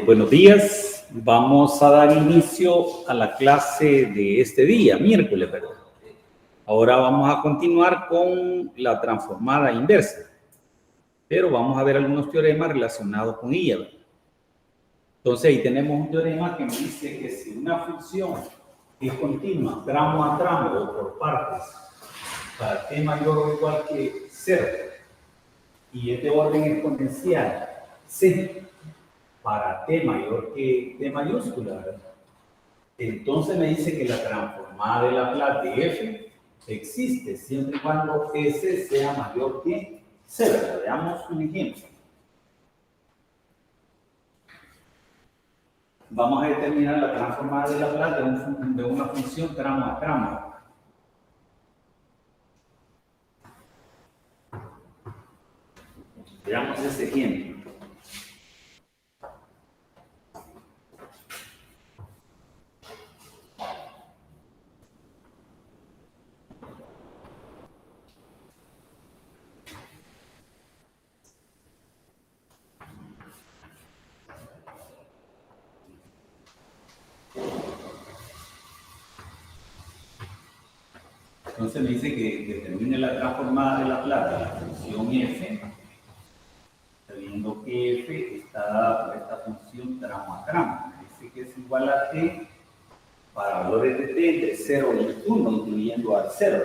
Buenos días, vamos a dar inicio a la clase de este día, miércoles, ¿verdad? Ahora vamos a continuar con la transformada inversa, pero vamos a ver algunos teoremas relacionados con ella, ¿verdad? Entonces ahí tenemos un teorema que me dice que si una función es continua, tramo a tramo o por partes, para t mayor o igual que 0, y es de orden exponencial c, para t mayor que t mayúscula, ¿verdad? Entonces me dice que la transformada de Laplace de f existe siempre y cuando s sea mayor que 0. Veamos un ejemplo. Vamos a determinar la transformada de Laplace de una función tramo a tramo. Veamos ese ejemplo. Entonces me dice que determine la transformada de Laplace de la función f, sabiendo que f está dada por esta función tramo a tramo. Me dice que es igual a t para valores de t entre 0 y 1, incluyendo al 0.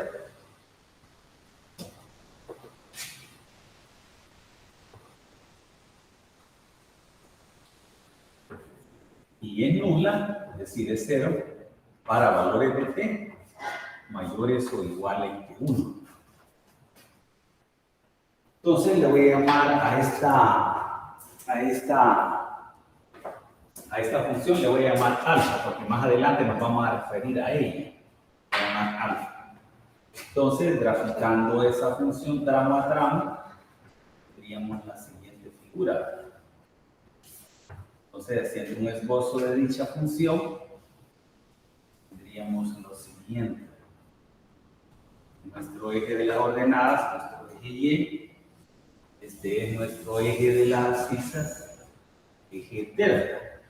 Y es nula, es decir, es 0, para valores de t mayores o iguales que 1. Entonces le voy a llamar a esta función, le voy a llamar alfa, porque más adelante nos vamos a referir a ella. Voy a llamar alfa. Entonces, graficando esa función tramo a tramo, tendríamos la siguiente figura. Entonces, haciendo un esbozo de dicha función, tendríamos lo siguiente. Nuestro eje de las ordenadas, nuestro eje Y. Este es nuestro eje de las abscisas, eje delta.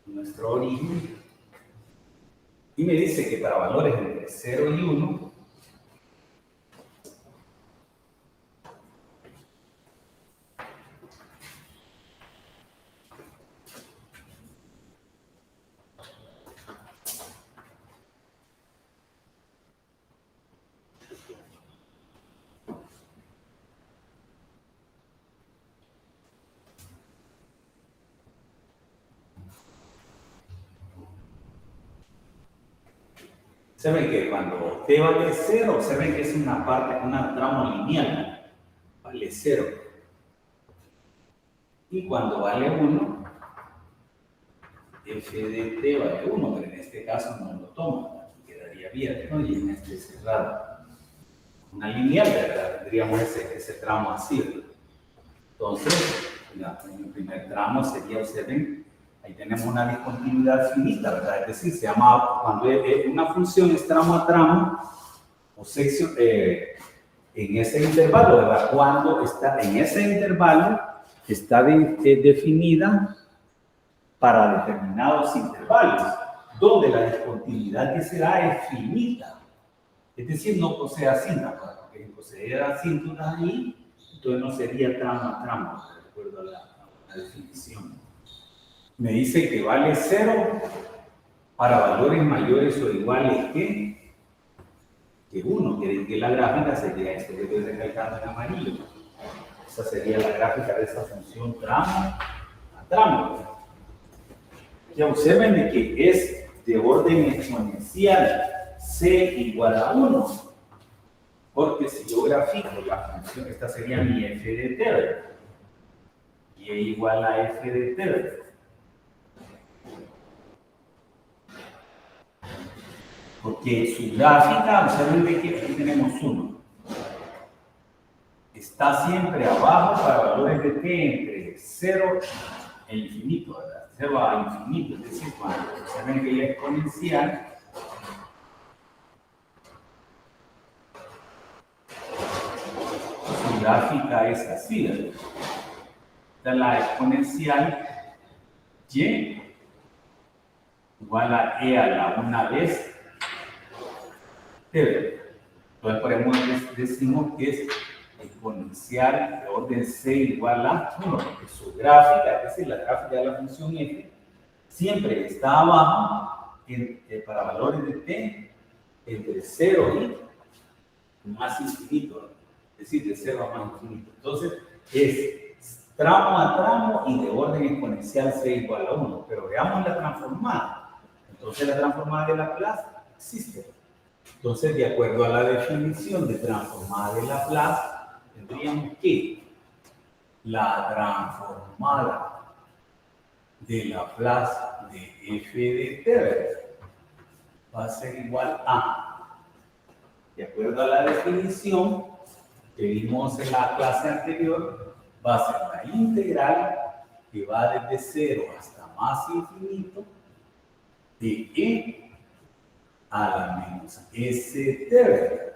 Nuestro origen. Y me dice que para valores entre 0 y 1, se ven que cuando t vale 0, se ven que es una tramo lineal, vale 0. Y cuando vale 1, f de t vale 1, pero en este caso no lo toma, quedaría abierto y en este cerrado. Una lineal, ¿verdad? Tendríamos ese tramo así. Entonces, en el primer tramo sería, observen, ahí tenemos una discontinuidad finita, ¿verdad? Es decir, se llama, cuando una función es tramo a tramo, o sección, en ese intervalo, ¿verdad? Cuando está en ese intervalo, está definida para determinados intervalos, donde la discontinuidad que se da es finita. Es decir, no posee asíntotas, porque si posee asíntotas ahí, entonces no sería tramo a tramo, de acuerdo a la definición. Me dice que vale 0 para valores mayores o iguales que 1, que la gráfica sería esto que estoy recalcando en amarillo. Esa sería la gráfica de esa función tramo a tramo. Ya observen de que es de orden exponencial, c igual a 1. Porque si yo grafico la función, esta sería mi f de t, y es igual a f de t. Porque su gráfica, observen de que aquí tenemos 1. Está siempre abajo para valores de t entre 0 e infinito, ¿verdad? 0 a infinito, es decir, cuando observen que es exponencial, su gráfica es así. Esta es la exponencial y igual a e a la una vez t. Entonces, por ejemplo, decimos que es exponencial de orden c igual a 1, porque su gráfica, es decir, la gráfica de la función f, siempre está abajo para valores de t entre 0 y más infinito, es decir, de 0 a más infinito. Entonces, es tramo a tramo y de orden exponencial c igual a 1. Pero veamos la transformada. Entonces, la transformada de Laplace existe. Entonces, de acuerdo a la definición de transformada de Laplace, tendríamos que la transformada de Laplace de f de t va a ser igual a, de acuerdo a la definición que vimos en la clase anterior, va a ser la integral que va desde 0 hasta más infinito de e a la menos st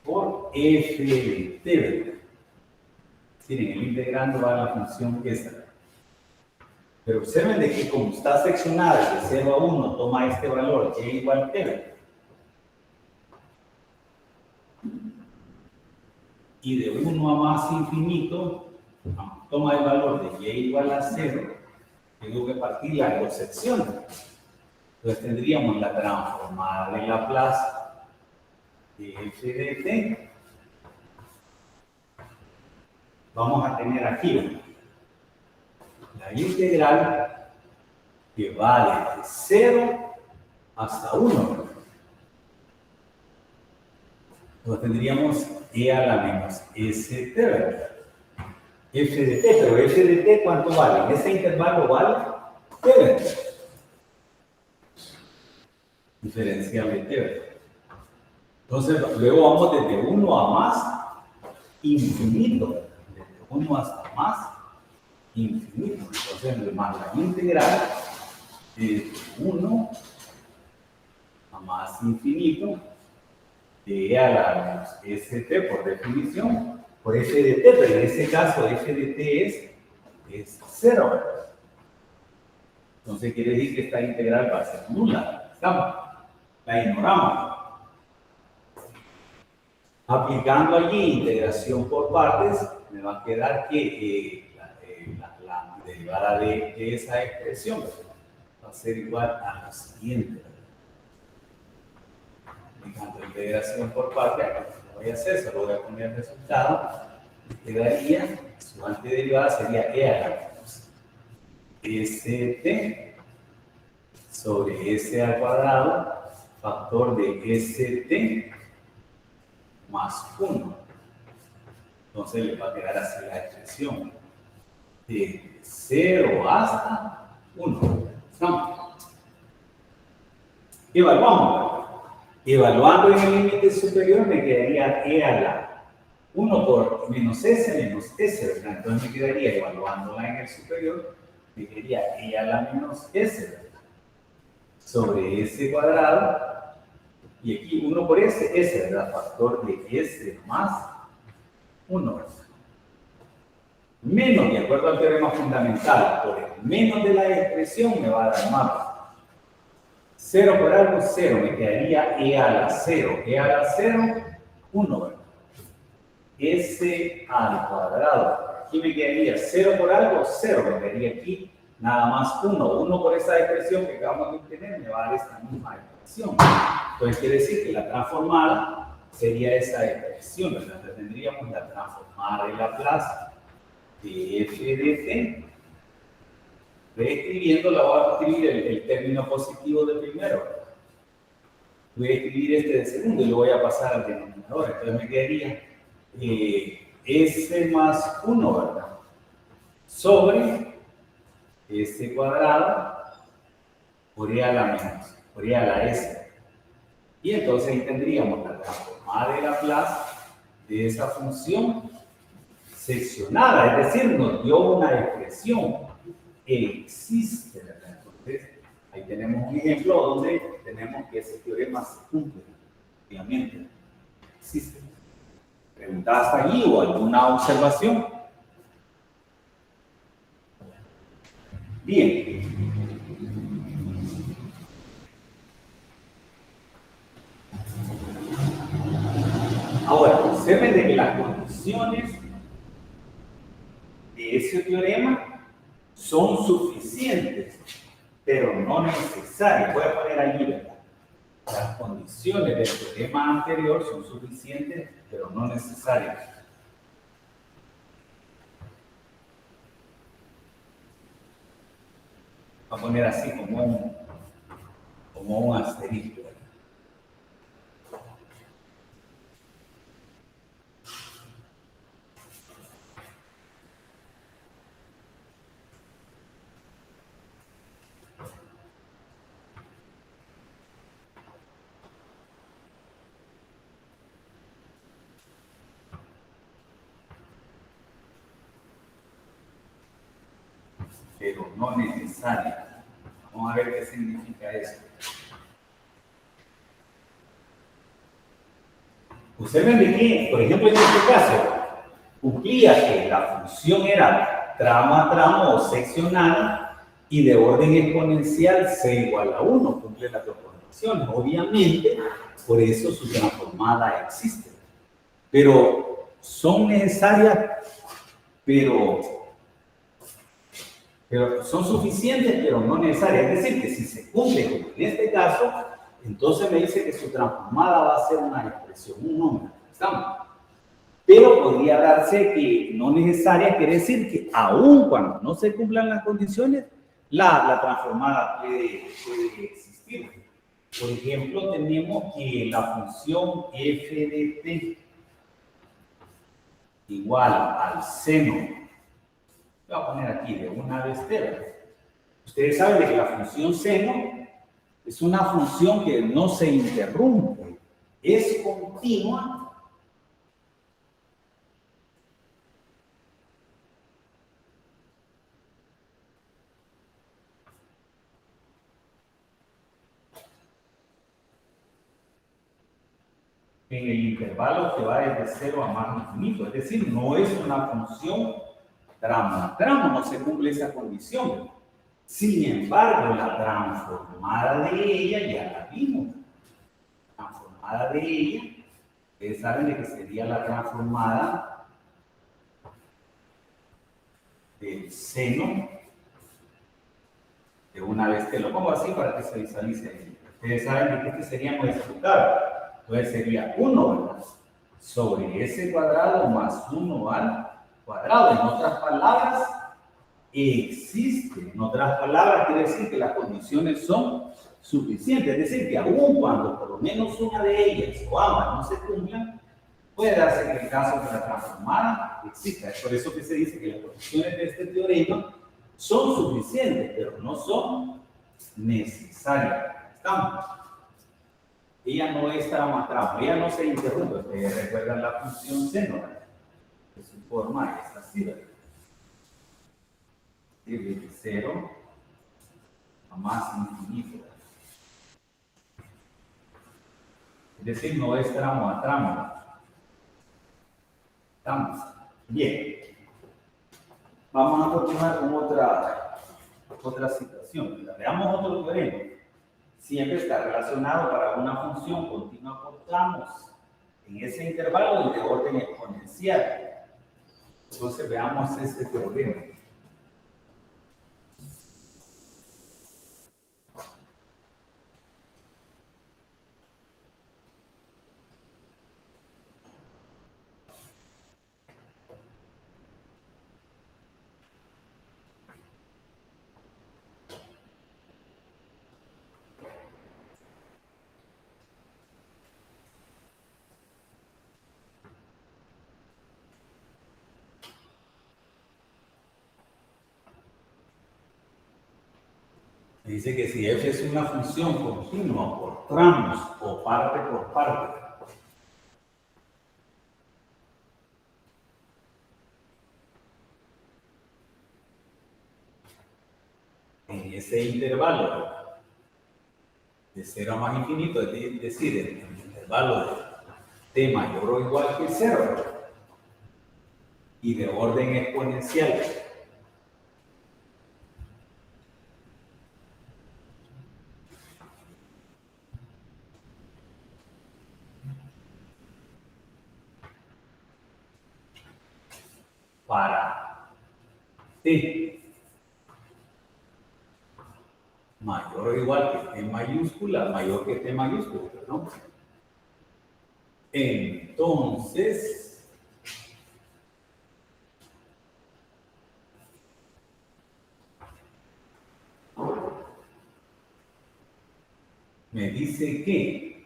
por f de t. Miren, el integrando va a la función esta. Pero observen de que como está seccionada de 0 a 1, toma este valor y igual a t. Y de 1 a más infinito, toma el valor de y igual a 0, tengo que partir las dos secciones. Entonces tendríamos la transformada de Laplace de f de t. Vamos a tener aquí la integral que va desde 0 hasta 1. Entonces tendríamos e a la menos st, f de t, pero f de t ¿cuánto vale? En ese intervalo vale t, diferencial de t. Entonces luego vamos desde 1 a más infinito, desde 1 hasta más infinito. Entonces más la integral de 1 a más infinito de e a la menos st por definición, por f de t, pero en este caso f de t es 0, ¿verdad? Entonces quiere decir que esta integral va a ser nula. ¿Estamos? La ignoramos. Aplicando allí integración por partes, me va a quedar que la derivada de esa expresión va a ser igual a lo siguiente. Aplicando integración por partes, lo voy a hacer, solo voy a poner el resultado. Me quedaría, su antiderivada sería e a la menos st sobre s al cuadrado, factor de st más 1. Entonces le va a quedar así la expresión de 0 hasta 1. ¿Estamos? Evaluamos. Evaluando en el límite superior me quedaría e a la 1 por menos s, ¿verdad? Entonces me quedaría, evaluándola en el superior, me quedaría e a la menos s, ¿verdad? Sobre s cuadrado. Y aquí 1 por s, ¿verdad? Factor de s más 1, ¿verdad? Menos, de acuerdo al teorema fundamental, por el menos de la expresión me va a dar más. 0 por algo, 0, me quedaría e a la 0. E a la 0, 1, ¿verdad? S al cuadrado. Aquí me quedaría 0 por algo, 0, me quedaría aquí nada más 1. 1 por esa expresión que acabamos de obtener me va a dar esta misma expresión. Entonces quiere decir que la transformada sería esa expresión, ¿verdad? Entonces tendríamos la transformada de Laplace de f de t. Reescribiéndola voy a escribir el término positivo de primero, ¿verdad? Voy a escribir este de segundo y lo voy a pasar al denominador. Entonces me quedaría s más 1, ¿verdad? Sobre s cuadrado por e a la menos, por e a la s. Y entonces ahí tendríamos la transformada de Laplace de esa función seccionada, es decir, nos dio una expresión que existe, ¿verdad? Entonces, ahí tenemos un ejemplo donde tenemos que ese teorema se cumple, obviamente, existe. ¿Pregunta hasta allí o alguna observación? Bien. Ahora, observen de que las condiciones de ese teorema son suficientes, pero no necesarias. Voy a poner allí, ¿verdad? Las condiciones del teorema anterior son suficientes, pero no necesarias. Voy a poner así como un asterisco. Pero no necesaria. Vamos a ver qué significa eso. Observen de que, por ejemplo, en este caso, cumplía que la función era tramo a tramo o seccional y de orden exponencial c igual a 1, cumple las dos condiciones. Obviamente, por eso su transformada existe. Pero son necesarias, pero son suficientes, pero no necesarias. Es decir, que si se cumple, como en este caso, entonces me dice que su transformada va a ser una expresión, un número. ¿Estamos? Pero podría darse que no necesaria, quiere decir que aun cuando no se cumplan las condiciones, la transformada puede existir. Por ejemplo, tenemos que la función f de t igual al seno, voy a poner aquí de una vez t. Ustedes saben que la función seno es una función que no se interrumpe, es continua. En el intervalo que va desde 0 a más infinito, es decir, no es una función tramo a tramo, no se cumple esa condición. Sin embargo, la transformada de ella ya la vimos. La transformada de ella, ustedes saben de que sería la transformada del seno, de una vez que lo pongo así para que se visualice. Ustedes saben de que este sería modificado. Entonces sería 1, ¿verdad? Sobre s cuadrado más 1 al cuadrado. En otras palabras, existe. En otras palabras, quiere decir que las condiciones son suficientes. Es decir, que aun cuando por lo menos una de ellas o ambas no se cumplan, puede darse que el caso de la transformada exista. Es por eso que se dice que las condiciones de este teorema son suficientes, pero no son necesarias. ¿Estamos? Ella no es tramo a tramo, ella no se interrumpe. Ustedes recuerdan la función seno, que su forma es así, ¿verdad? De 0 a más infinito. Es decir, no es tramo a tramo. ¿Estamos? Bien. Vamos a continuar con otra situación. Veamos otro teorema. Siempre está relacionado para una función continua por tramos en ese intervalo y de orden exponencial. Entonces veamos este teorema. Dice que si f es una función continua por tramos o parte por parte, en ese intervalo de 0 a más infinito, es decir, en el intervalo de t mayor o igual que 0, y de orden exponencial. Para t mayor o igual que t mayúscula, mayor que t mayúscula, perdón. Entonces, me dice que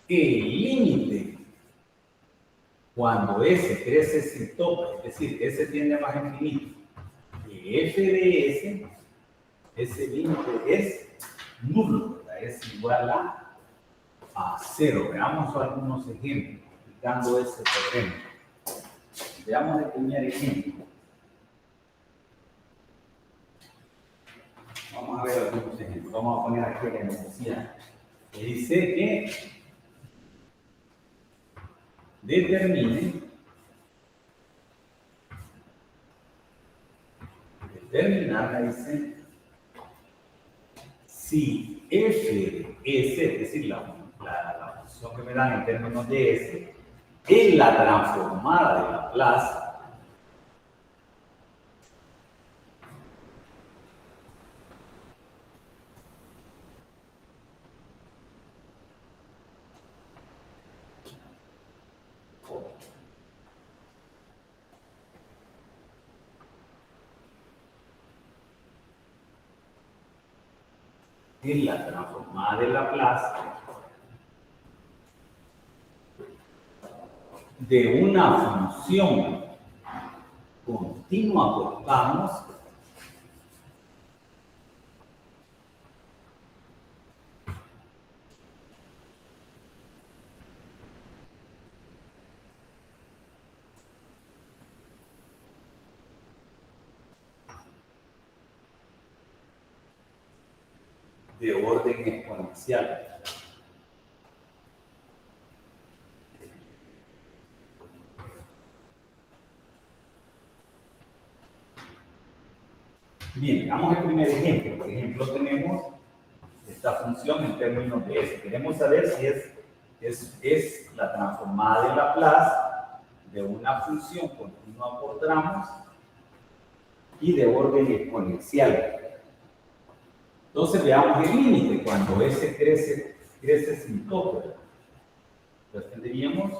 el límite cuando S crece sin tope, es decir, S tiende más a infinito, de f de S, ese límite es nulo, ¿verdad? Es igual a 0. Veamos algunos ejemplos aplicando ese teorema. Veamos el primer ejemplo. Vamos a ver algunos ejemplos. Vamos a poner aquí la necesidad. Que dice que determine determinar, dice, si f de S, es decir, la función que me dan en términos de S, es la transformada de Laplace es la transformada de Laplace de una función continua por Carnot de orden exponencial. Bien, veamos el primer ejemplo. Por ejemplo, tenemos esta función en términos de S. Queremos saber si es la transformada de Laplace de una función continua por tramos y de orden exponencial. Entonces veamos el límite cuando S crece sin tope. Entonces tendríamos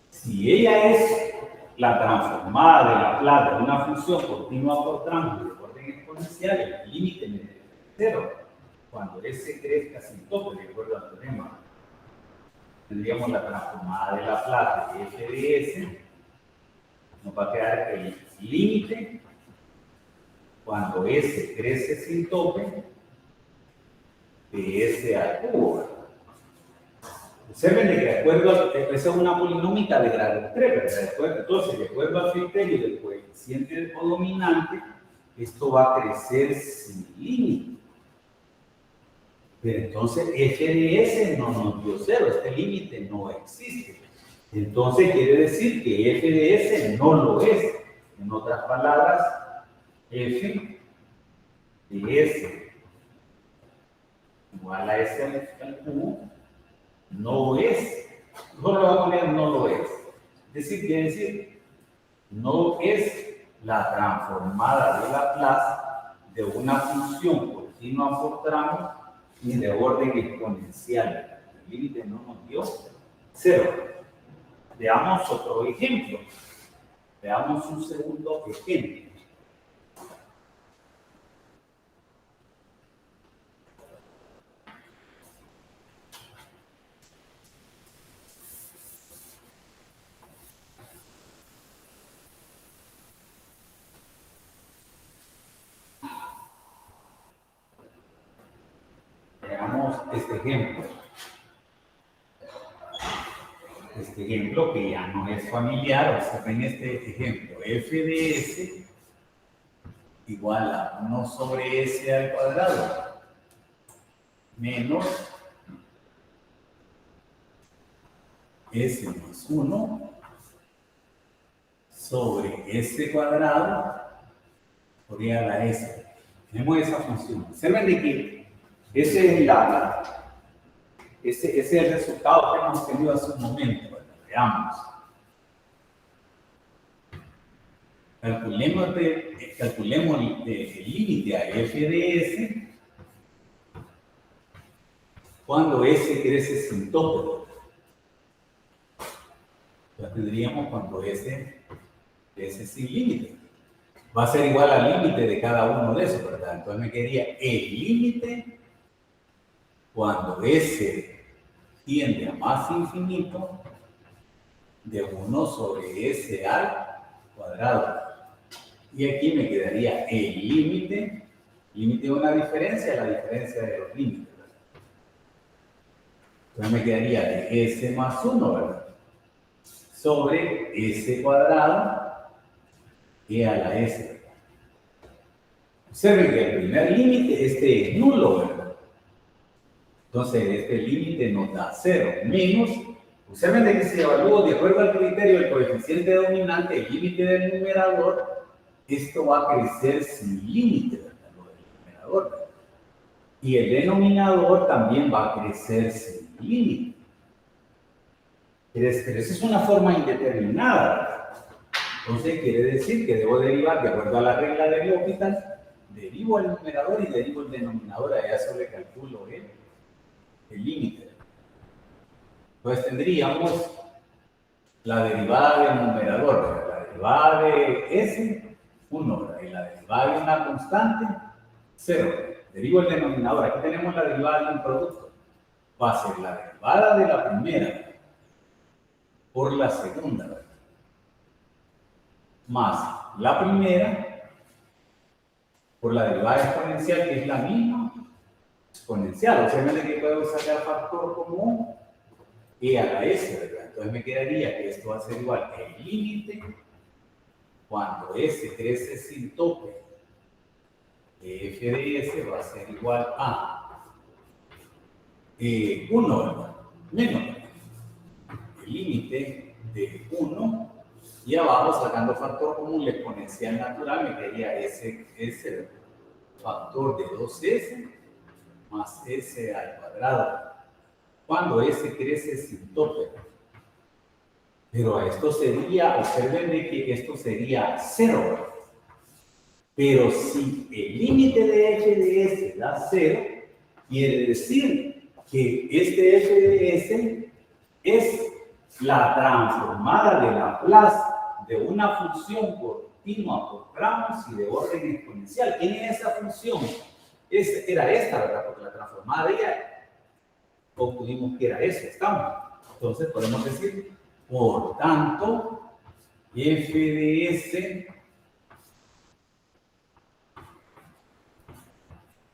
si ella es la transformada de Laplace de una función continua por tramos de orden exponencial, el límite me debe ser 0. Cuando S crezca sin tope, de acuerdo al teorema, tendríamos la transformada de Laplace de f de S, nos va a quedar el límite cuando S crece sin tope de S al cubo. Observen que de acuerdo a, esa es una polinómica de grado 3, ¿verdad? Entonces, de acuerdo al criterio del coeficiente dominante, esto va a crecer sin límite. Pero entonces f de S no nos dio 0, este límite no existe. Entonces quiere decir que f de S no lo es. En otras palabras, f de S igual a S al cubo no es. No lo va a poner no lo es. Es decir, quiere decir, no es la transformada de Laplace de una función continua por tramos ni de orden exponencial. El límite no nos dio 0. Veamos otro ejemplo. Veamos un segundo ejemplo. Veamos este ejemplo. Este ejemplo que ya no es familiar, observen este ejemplo. F de S igual a 1 sobre S al cuadrado menos S más 1 sobre S cuadrado por I a la S. Tenemos esa función. Observen de que ese es el resultado que hemos tenido hace un momento. ¿Verdad? Veamos. Calculemos el límite a f de s cuando s crece sin tope. Ya tendríamos cuando s crece sin límite. Va a ser igual al límite de cada uno de esos, ¿verdad? Entonces me quedaría el límite cuando s tiende a más infinito de 1 sobre s al cuadrado. Y aquí me quedaría el límite de una diferencia, la diferencia de los límites, ¿verdad? Entonces me quedaría de s más 1, ¿verdad? Sobre s cuadrado e a la s, ¿verdad? Observen que el primer límite, este es nulo, ¿verdad? Entonces este límite nos da 0, menos, observen de que si evalúo de acuerdo al criterio del coeficiente dominante, el límite del numerador, esto va a crecer sin límite, ¿verdad? Lo del numerador, ¿verdad? Y el denominador también va a crecer sin límite. Pero esa es una forma indeterminada, ¿verdad? Entonces quiere decir que debo derivar de acuerdo a la regla de L'Hopital, derivo el numerador y derivo el denominador, a eso le calculo el límite. Entonces tendríamos la derivada del numerador, ¿verdad? La derivada de s, 1, ¿verdad? Y la derivada de una constante, 0. Derivo el denominador. Aquí tenemos la derivada de un producto. Va a ser la derivada de la primera por la segunda, ¿verdad? Más la primera por la derivada exponencial, que es la misma exponencial. Obviamente que puedo sacar factor común e a la s, ¿verdad? Entonces me quedaría que esto va a ser igual el límite cuando s crece sin tope de f de s va a ser igual a 1, ¿verdad? Menos el límite de 1 y abajo sacando factor común la exponencial natural me quedaría s factor de 2s más s al cuadrado cuando s crece sin tope. Pero esto sería, observen de que esto sería 0. Pero si el límite de f de s da 0, quiere decir que este f de s es la transformada de Laplace de una función continua por tramos y de orden exponencial. ¿Quién es esa función? Era esta, ¿verdad? Porque la transformada de ella obtuvimos que era eso, estamos. Entonces podemos decir, por tanto, f de s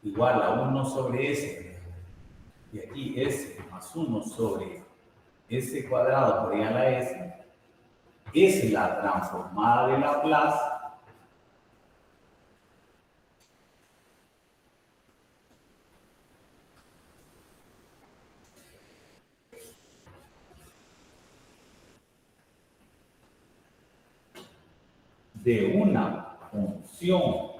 igual a 1 sobre s, y aquí s más 1 sobre s cuadrado por i a la s, es la transformada de Laplace de una función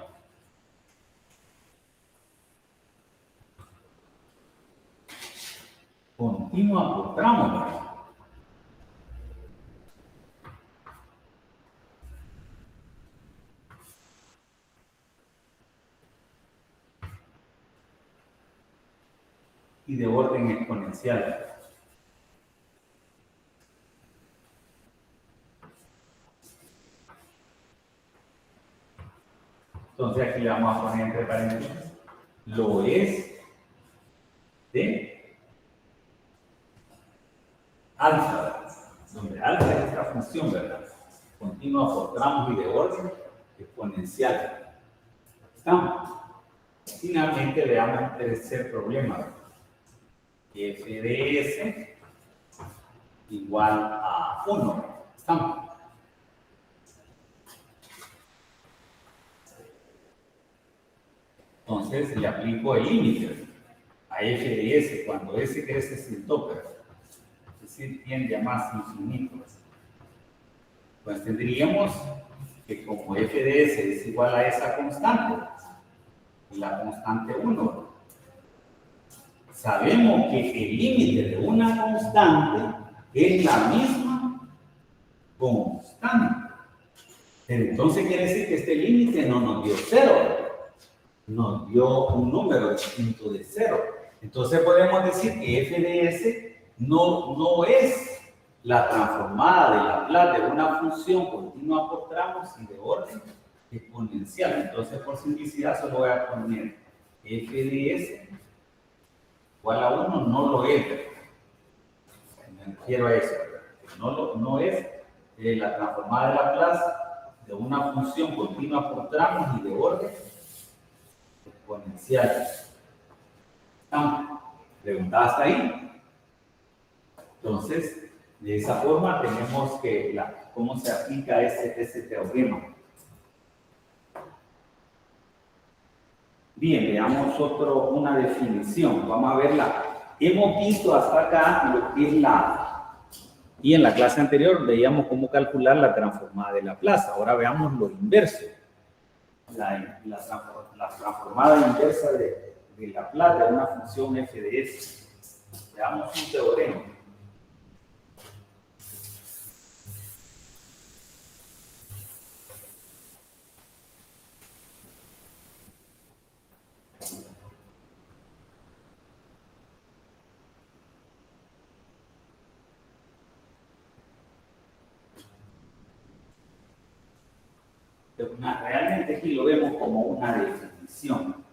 continua por tramos, ¿verdad? Y de orden exponencial. Entonces aquí le vamos a poner entre paréntesis, lo es de alfa, donde alfa es esta función, ¿verdad? Continua por tramos y de orden exponencial. ¿Estamos? Finalmente veamos el tercer problema, ¿verdad? F de s igual a 1. ¿Estamos? Entonces le aplico el límite a f de s cuando s crece sin tope. decir, tiende a más infinito. Pues tendríamos que como f de s es igual a esa constante, la constante 1, sabemos que el límite de una constante es la misma constante. Pero entonces quiere decir que este límite no nos dio 0, nos dio un número distinto de 0. Entonces podemos decir que f de s no es la transformada de Laplace de una función continua por tramos y de orden exponencial. Entonces, por simplicidad, solo voy a poner f de s igual a 1, no lo es. Me refiero a eso. No es la transformada de Laplace de una función continua por tramos y de orden exponencial. ¿Están preguntadas hasta ahí? Entonces, de esa forma tenemos que cómo se aplica ese teorema. Bien, veamos una definición. Vamos a verla. Hemos visto hasta acá lo que es y en la clase anterior veíamos cómo calcular la transformada de Laplace. Ahora veamos lo inverso. La transformada inversa de Laplace de una función f de s. Veamos un teorema. Realmente aquí lo vemos como una definición.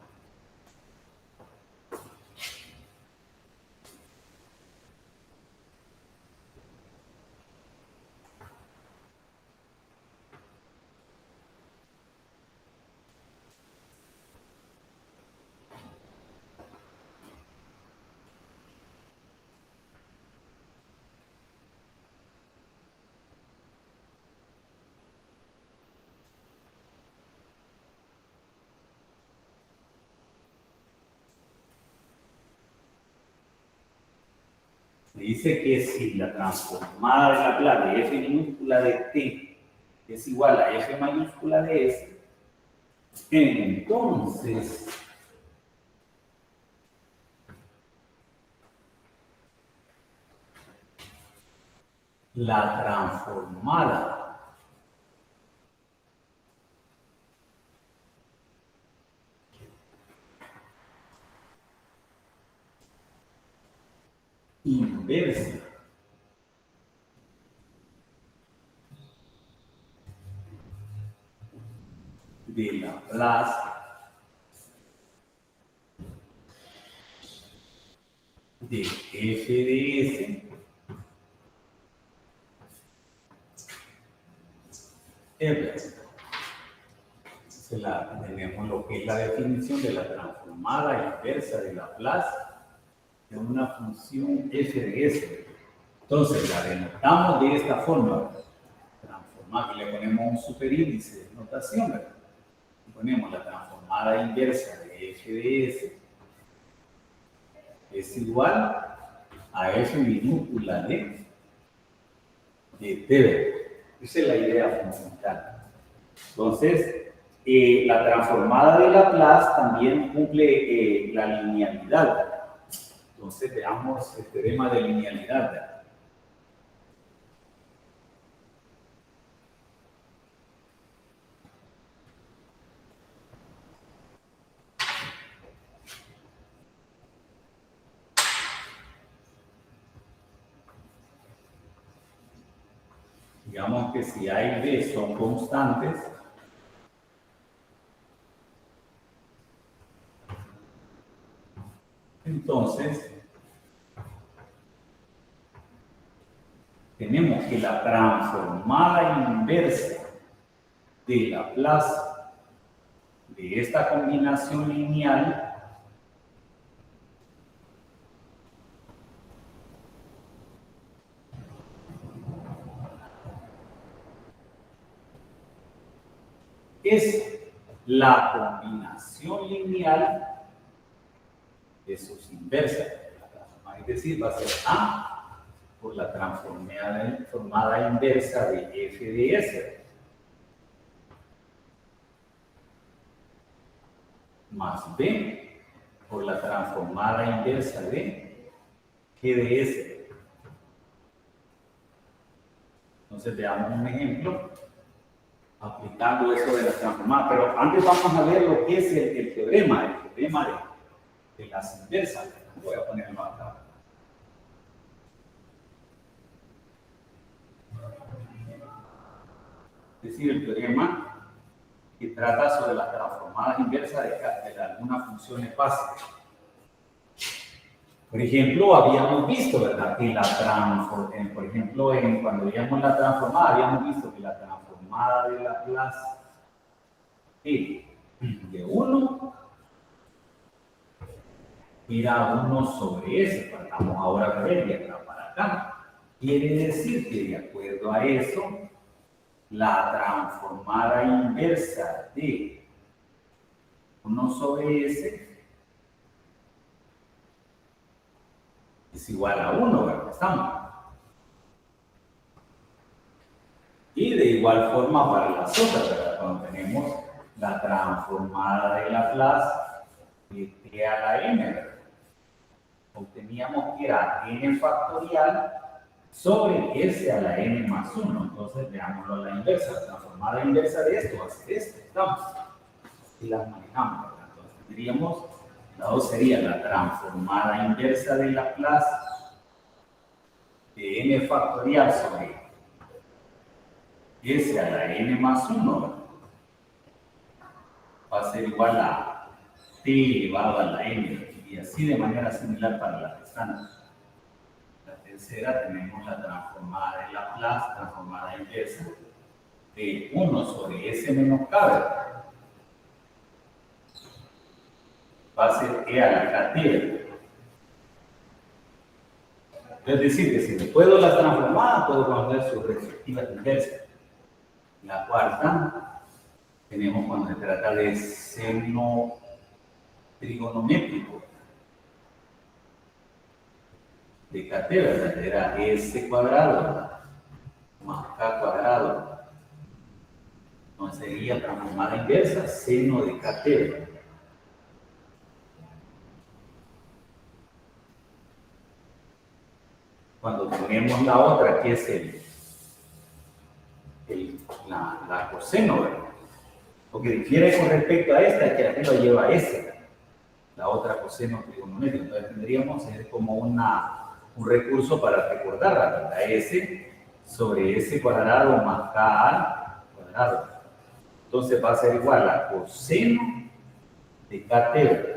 Dice que si la transformada de Laplace de f minúscula de t es igual a f mayúscula de s, entonces la transformada inversa de Laplace de f de s tenemos lo que es la definición de la transformada inversa de Laplace de una función f de s. Entonces la denotamos de esta forma, transformada, y le ponemos un superíndice de notación, ¿verdad? Y ponemos la transformada inversa de f de s es igual a f minúscula de t. Esa es la idea fundamental. Entonces, la transformada de Laplace también cumple la linealidad. Entonces, veamos el teorema de linealidad. Digamos que si A y B son constantes, entonces tenemos que la transformada inversa de Laplace de esta combinación lineal es la combinación lineal de sus inversas. Es decir, va a ser A por la transformada inversa de f de s más b por la transformada inversa de g de s. Entonces veamos un ejemplo aplicando eso de la transformada. Pero antes vamos a ver lo que es el teorema de las inversas. Voy a ponerlo acá. Es decir, el teorema que trata sobre las transformadas inversas de algunas funciones básicas. Por ejemplo, habíamos visto, ¿verdad? Que por ejemplo, cuando veíamos la transformada, habíamos visto que la transformada de Laplace de 1 era 1 sobre s. Vamos ahora a ver de acá para acá. Quiere decir que de acuerdo a eso, la transformada inversa de 1 sobre s es igual a 1, ¿verdad? Estamos. Y de igual forma para las otras, ¿verdad? Cuando tenemos la transformada de Laplace de t a la n, ¿verdad? Obteníamos que era n factorial sobre s a la n más 1. Entonces, veámoslo a la inversa. La transformada inversa de esto va a ser esto. Estamos. Y las manejamos, ¿verdad? Entonces, tendríamos, la 2 sería la transformada inversa de Laplace de n factorial sobre s a la n más 1 va a ser igual a t elevado a la n, y así de manera similar para la restante. La tercera tenemos la transformada de Laplace, transformada inversa de 1 sobre s menos k, va a ser e a la kt. Es decir, que si me puedo la transformada, puedo conocer sus respectivas inversas. La cuarta tenemos cuando se trata de seno trigonométrico de kt, ¿verdad? Era s cuadrado más k cuadrado. Entonces sería transformada inversa seno de kt. Cuando tenemos la otra, que es la coseno, ¿verdad? Lo que difiere con respecto a esta es que aquí lo lleva s, la otra coseno trigonométrica. Entonces tendríamos como un recurso para recordarla, ¿verdad? S sobre s cuadrado más k al cuadrado. Entonces va a ser igual a coseno de kt, ¿verdad?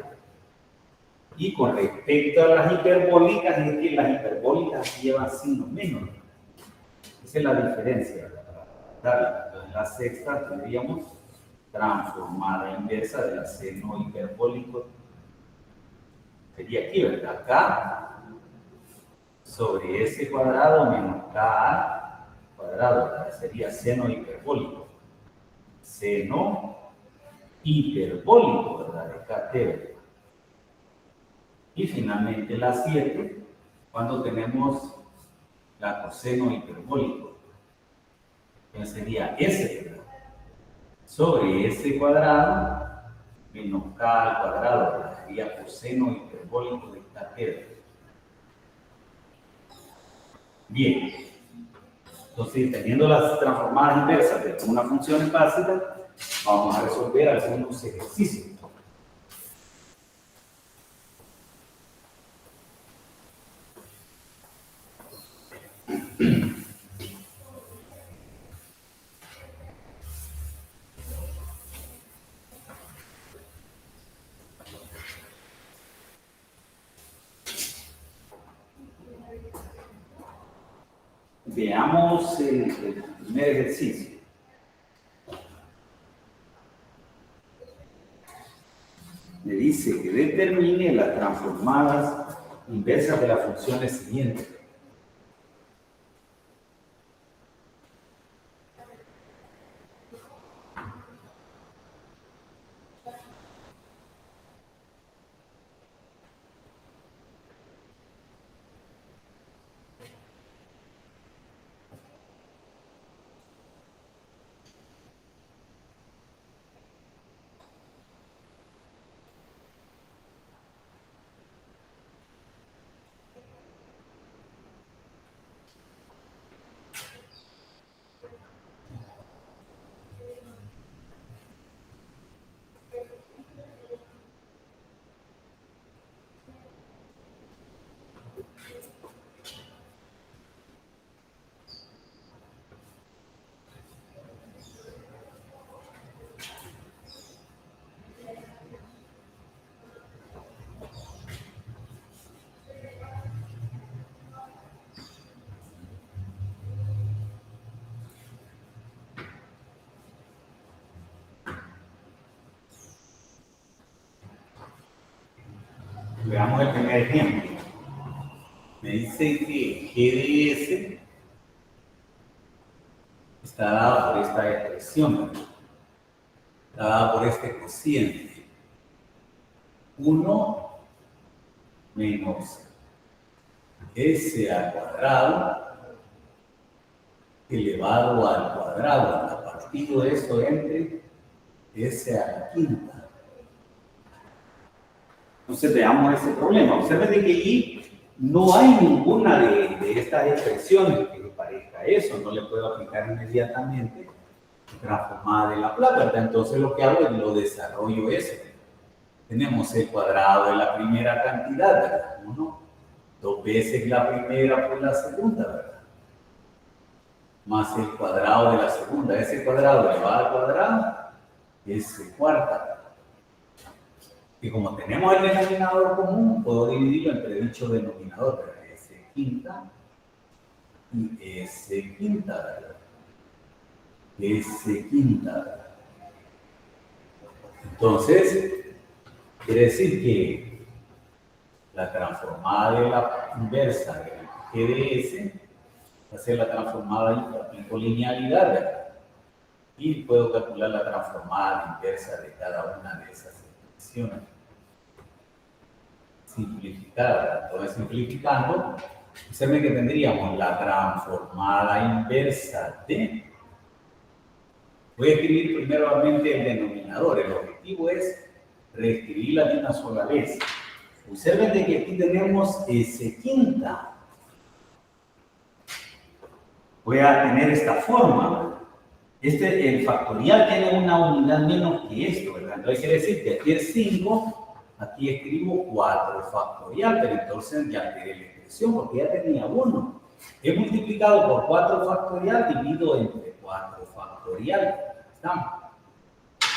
Y con respecto a las hiperbólicas, es que las hiperbólicas llevan signo menos. Esa es la diferencia, ¿verdad? Entonces, la sexta tendríamos transformada inversa del seno hiperbólico. Sería aquí, ¿verdad? K sobre s cuadrado menos k cuadrado, ¿verdad? Sería seno hiperbólico. Seno hiperbólico, ¿verdad? De kt, ¿verdad? Y finalmente la 7, cuando tenemos la coseno hiperbólico. Entonces sería s, ¿verdad? Sobre s cuadrado menos k al cuadrado, ¿verdad? Sería coseno hiperbólico de kt. Bien. Entonces, teniendo las transformadas inversas de una función básica, vamos a resolver algunos ejercicios. Veamos el primer ejercicio. Me dice que determine las transformadas inversas de las funciones siguientes. Veamos el primer ejemplo. Me dice que GDS está dado por esta expresión, está dada por este cociente. 1 menos S al cuadrado elevado al cuadrado. A partir de esto entre S a la quinta. Entonces veamos ese problema. Observen de que allí no hay ninguna de estas expresiones que me parezca eso. No le puedo aplicar inmediatamente transformada de Laplace, ¿verdad? Entonces lo que hago es lo desarrollo eso. Tenemos el cuadrado de la primera cantidad, ¿verdad? 1, 2 veces la primera por la segunda, ¿verdad? Más el cuadrado de la segunda. Ese cuadrado elevado al cuadrado es cuarta. Y como tenemos el denominador común, puedo dividirlo entre dicho denominador, ¿verdad? S quinta y S quinta, ¿verdad? S quinta, ¿verdad? Entonces, quiere decir que la transformada de la inversa de GDS va a ser la transformada en colinealidad, ¿verdad? Y puedo calcular la transformada inversa de cada una de esas expresiones. Simplificada. Entonces, simplificando, observen que tendríamos la transformada inversa de... Voy a escribir primeramente el denominador. El objetivo es reescribirla de una sola vez. Observen de que aquí tenemos S quinta. Voy a tener esta forma. El factorial tiene una unidad menos que esto, ¿verdad? Entonces quiere decir que aquí es 5. Aquí escribo 4 factorial, pero entonces ya alteré la expresión porque ya tenía 1. He multiplicado por 4 factorial, dividido entre 4 factorial. ¿Estamos?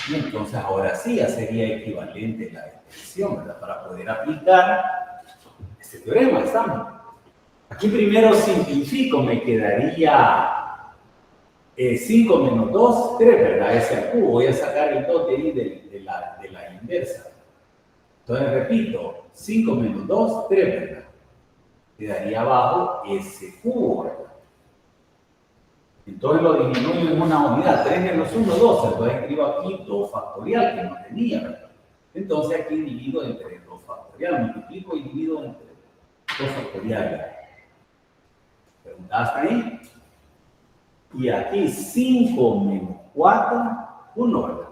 Y entonces ahora sí ya sería equivalente la expresión, ¿verdad? Para poder aplicar este teorema. ¿Estamos? Aquí primero simplifico, me quedaría 5 menos 2, 3, ¿verdad? S al cubo. Voy a sacar el 2 de ahí de la inversa. Entonces repito, 5 menos 2, 3, ¿verdad? Quedaría abajo S cubo, ¿verdad? Entonces lo disminuyo en una unidad. 3 menos 1, 2. Entonces escribo aquí 2 factorial, que no tenía, ¿verdad? Entonces aquí divido entre 2 factorial. Multiplico y divido entre 2 factorial. ¿Pregunta hasta ahí? Y aquí 5 menos 4, 1, ¿verdad?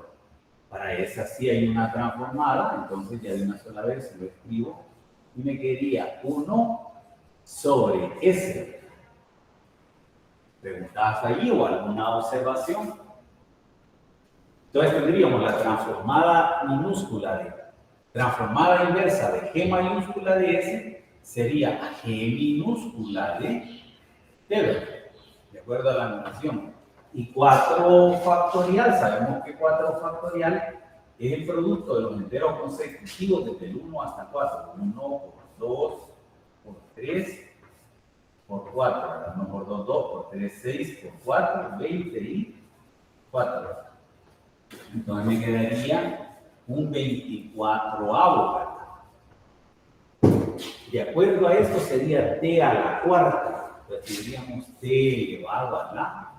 Para esa sí hay una transformada, entonces ya de una sola vez lo escribo y me quedaría 1 sobre S. ¿Preguntas allí o alguna observación? Entonces tendríamos la transformada transformada inversa de G mayúscula de S sería G minúscula de T, de acuerdo a la notación. Y 4 factorial, sabemos que 4 factorial es el producto de los enteros consecutivos desde el 1 hasta 4. 1 por 2, por 3, por 4. 1 por 2, 2, por 3, 6, por 4, 20 y 4. Entonces me quedaría un 24avo, ¿verdad? De acuerdo a esto sería t a la cuarta. Entonces tendríamos t elevado a la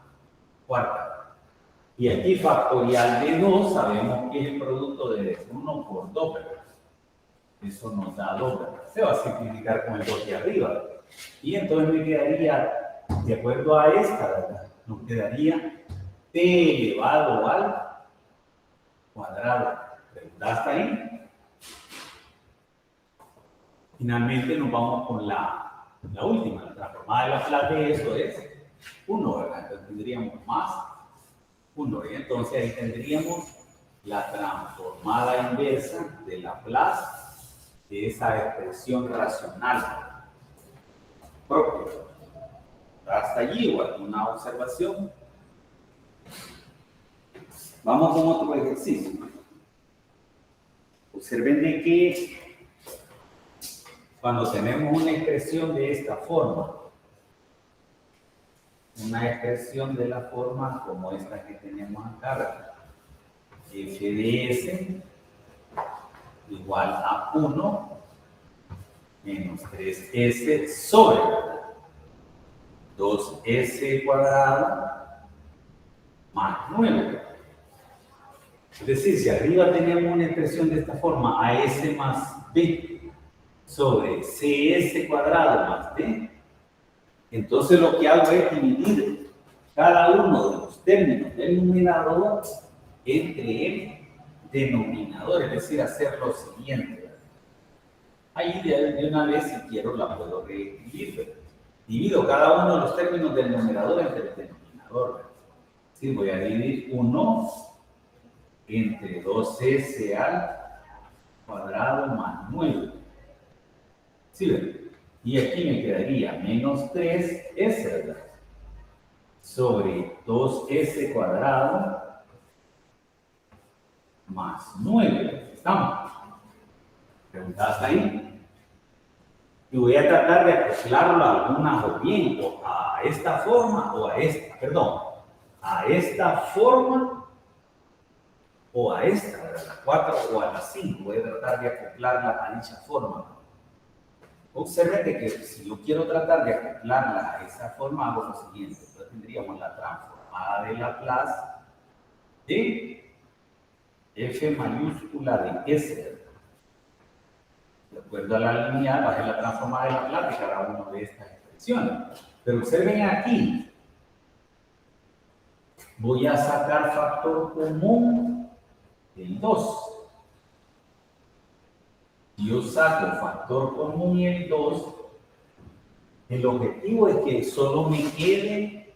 cuarta. Y aquí factorial de 2, sabemos que es el producto de 1 por 2, ¿verdad? Eso nos da 2, ¿verdad? Se va a simplificar con el 2 de arriba. Y entonces me quedaría, de acuerdo a esta, ¿verdad? Nos quedaría t elevado al cuadrado. ¿Pregunta hasta ahí? Finalmente nos vamos con la última, la transformada de Laplace de eso es 1, ¿verdad? Entonces tendríamos más 1. Y entonces ahí tendríamos la transformada inversa de Laplace de esa expresión racional propia. ¿Hasta allí o alguna observación? Vamos con otro ejercicio. Observen de que cuando tenemos una expresión de esta forma, una expresión de la forma como esta que tenemos acá, f de s igual a 1 menos 3s sobre 2s cuadrado más 9. Es decir, si arriba teníamos una expresión de esta forma, as más b sobre cs cuadrado más d, entonces lo que hago es dividir cada uno de los términos del numerador entre el denominador, es decir, hacer lo siguiente. Ahí de una vez, si quiero, la puedo reescribir. Divido cada uno de los términos del numerador entre el denominador. Sí, voy a dividir 1 entre 2s al cuadrado más 9. ¿Sí ven? Y aquí me quedaría menos 3s, ¿verdad? Sobre 2s cuadrado más 9. ¿Estamos? ¿Preguntadas ahí? Y voy a tratar de acoplarlo a alguna o bien o a esta forma o a esta, perdón, a esta forma o a esta, a la 4 o a la 5. Voy a tratar de acoplarla a dicha forma. Observen que si yo quiero tratar de acoplarla a esa forma, hago lo siguiente. Entonces tendríamos la transformada de Laplace de f mayúscula de s. De acuerdo a la lineal, bajé la transformada de Laplace de cada una de estas expresiones. Pero observen aquí, voy a sacar factor común del 2. Si yo saco factor común y el 2, el objetivo es que solo me quede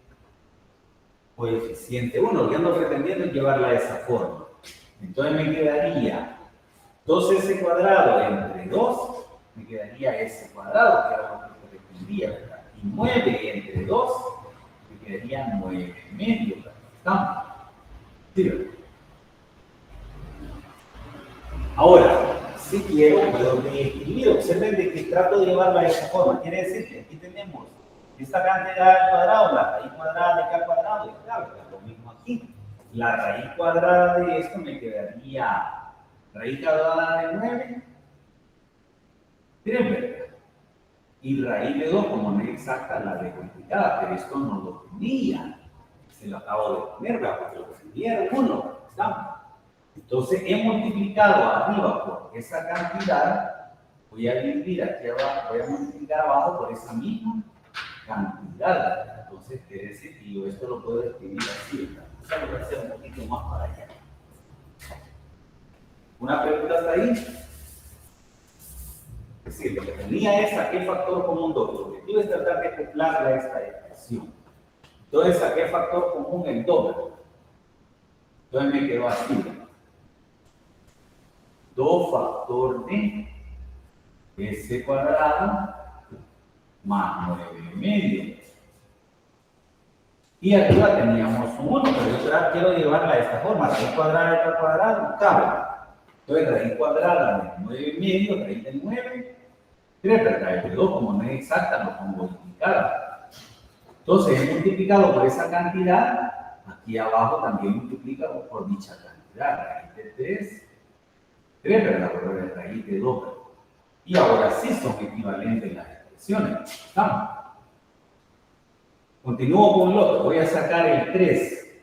coeficiente 1. Lo que ando pretendiendo es llevarla de esa forma. Entonces me quedaría 2s cuadrado entre 2, me quedaría s cuadrado, que era lo que correspondía, ¿verdad? Y 9 entre 2, me quedaría 9 medio, ¿verdad? ¿Estamos? ¿Sí, verdad? Ahora, si quiero, puedo reescribir. Observen de que trato de llevarla de esa forma. Quiere decir que aquí tenemos esta cantidad al cuadrado, la raíz cuadrada de k cuadrado, y claro, lo mismo aquí. La raíz cuadrada de esto me quedaría raíz cuadrada de 9, ¿tienen verdad? Y raíz de 2, como no es exacta, la de complicada, pero esto no lo tenía. Se lo acabo de poner, ¿verdad? Porque lo escribieron 1, ¿estamos? Entonces he multiplicado arriba por esa cantidad, voy a dividir aquí abajo, voy a multiplicar abajo por esa misma cantidad. Entonces quiere decir que yo esto lo puedo escribir así, ¿verdad? O sea, lo voy a hacer un poquito más para allá. ¿Una pregunta hasta ahí? Es decir, lo que tenía es saqué factor común 2. Lo que tuve es tratar de acoplarla a esta expresión. Entonces saqué factor común el 2. Entonces me quedó así, ¿verdad? 2 factor de s cuadrado más 9 medio. Y arriba teníamos un 1, pero yo quiero llevarla de esta forma. Raíz cuadrada de k cuadrado, cabe. Entonces raíz cuadrada de 9 medio, raíz de 9, 3, pero raíz de 2, como no es exacta, lo pongo multiplicada. Entonces he multiplicado por esa cantidad, aquí abajo también multiplicado por dicha cantidad. Raíz de 3, ¿verdad? Por la raíz de 2. Y ahora sí son equivalentes las expresiones. ¿Estamos? Continúo con el otro. Voy a sacar el 3.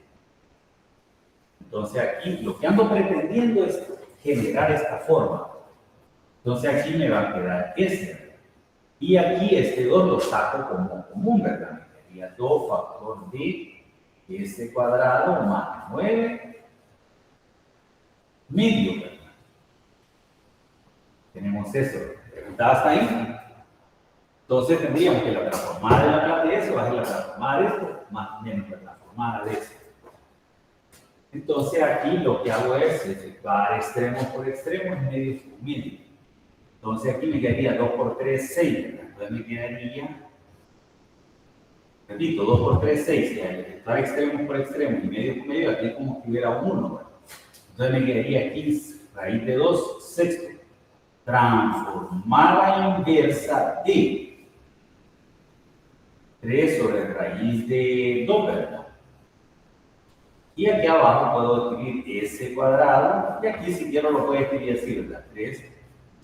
Entonces aquí lo que ando pretendiendo es generar esta forma. Entonces aquí me va a quedar S. Y aquí este 2 lo saco como común, ¿verdad? Me quedaría 2 factor de S cuadrado más 9 medio, ¿verdad? Tenemos eso. ¿Está hasta ahí? Entonces tendríamos que la transformada de Laplace de eso va a ser la transformada de esto más menos la transformada de eso. Entonces aquí lo que hago es efectuar extremo por extremo en medio por medio. Entonces aquí me quedaría 2 por 3, 6. Entonces me quedaría, repito, 2 por 3, 6. Y al efectuar extremo por extremo y medio por medio, aquí es como si hubiera un 1. ¿Verdad? Entonces me quedaría 15, raíz de 2, sexto. Transformada inversa de 3 sobre raíz de 2, ¿verdad? Y aquí abajo puedo escribir s cuadrado, y aquí si quiero lo puedo escribir así, ¿verdad? 3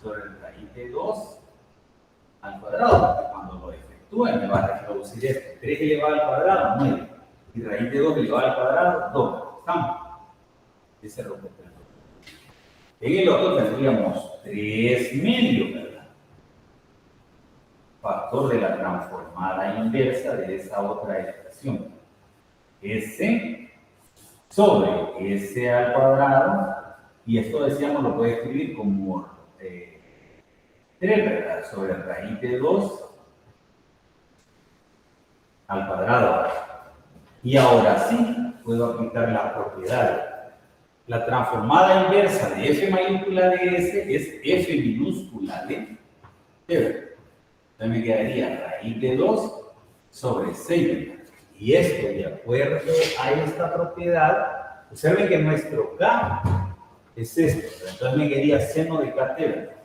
sobre raíz de 2 al cuadrado, porque cuando lo efectúe me va a reproducir esto. 3 elevado al cuadrado, 9. Y raíz de 2 elevado al cuadrado, 2. ¿Estamos? Ese es lo que tenemos. En el otro tendríamos 3 medios, ¿verdad? Factor de la transformada inversa de esa otra expresión. S sobre S al cuadrado, y esto decíamos lo puede escribir como 3, ¿verdad? Sobre raíz de 2 al cuadrado. Y ahora sí puedo aplicar la propiedad. La transformada inversa de f mayúscula de s es f minúscula de f. Entonces me quedaría raíz de 2 sobre 6. Y esto, de acuerdo a esta propiedad, observen que nuestro k es esto. Entonces me quedaría seno de k, ¿verdad?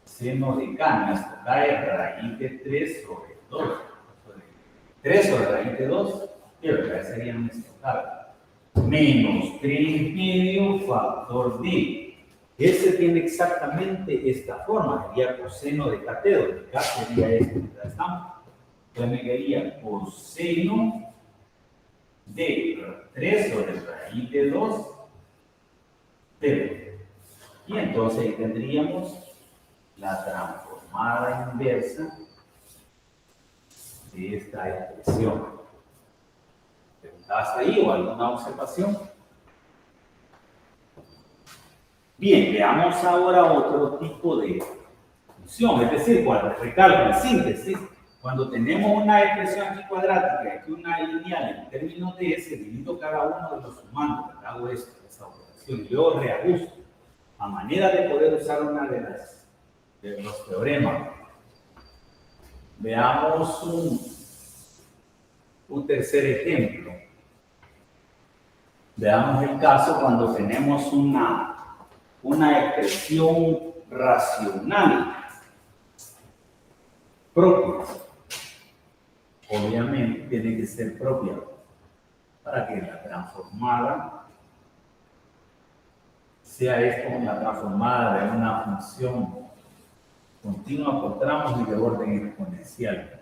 Seno de k, nuestro k es raíz de 3 sobre 2. 3 sobre raíz de 2, ¿verdad? Sería nuestro k. Menos 3 medio factor de. Ese tiene exactamente esta forma, sería coseno de k, donde k sería este, ¿estamos? Entonces me quedaría coseno de 3 sobre raíz de 2, y entonces ahí tendríamos la transformada inversa de esta expresión. ¿Hasta ahí o alguna observación? Bien, veamos ahora otro tipo de función, es decir, cuando recalco en síntesis, cuando tenemos una expresión aquí cuadrática y aquí una lineal en términos de s, divido cada uno de los sumandos, hago esto, esa operación, y luego reajusto a manera de poder usar una de los teoremas. Veamos un tercer ejemplo. Veamos el caso cuando tenemos una expresión racional propia. Obviamente tiene que ser propia para que la transformada sea esto una transformada de una función continua por tramos y de orden exponencial.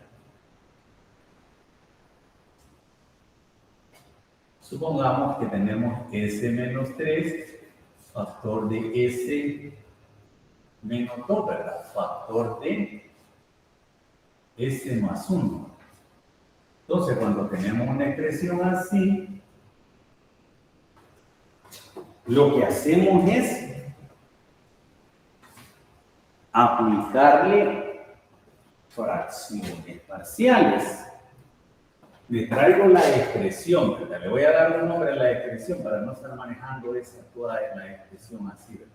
Supongamos que tenemos s menos 3, factor de s menos 2, ¿verdad? Factor de s más 1. Entonces, cuando tenemos una expresión así, lo que hacemos es aplicarle fracciones parciales. Le traigo la expresión, ¿verdad? Le voy a dar un nombre a la expresión para no estar manejando toda la expresión así, ¿verdad?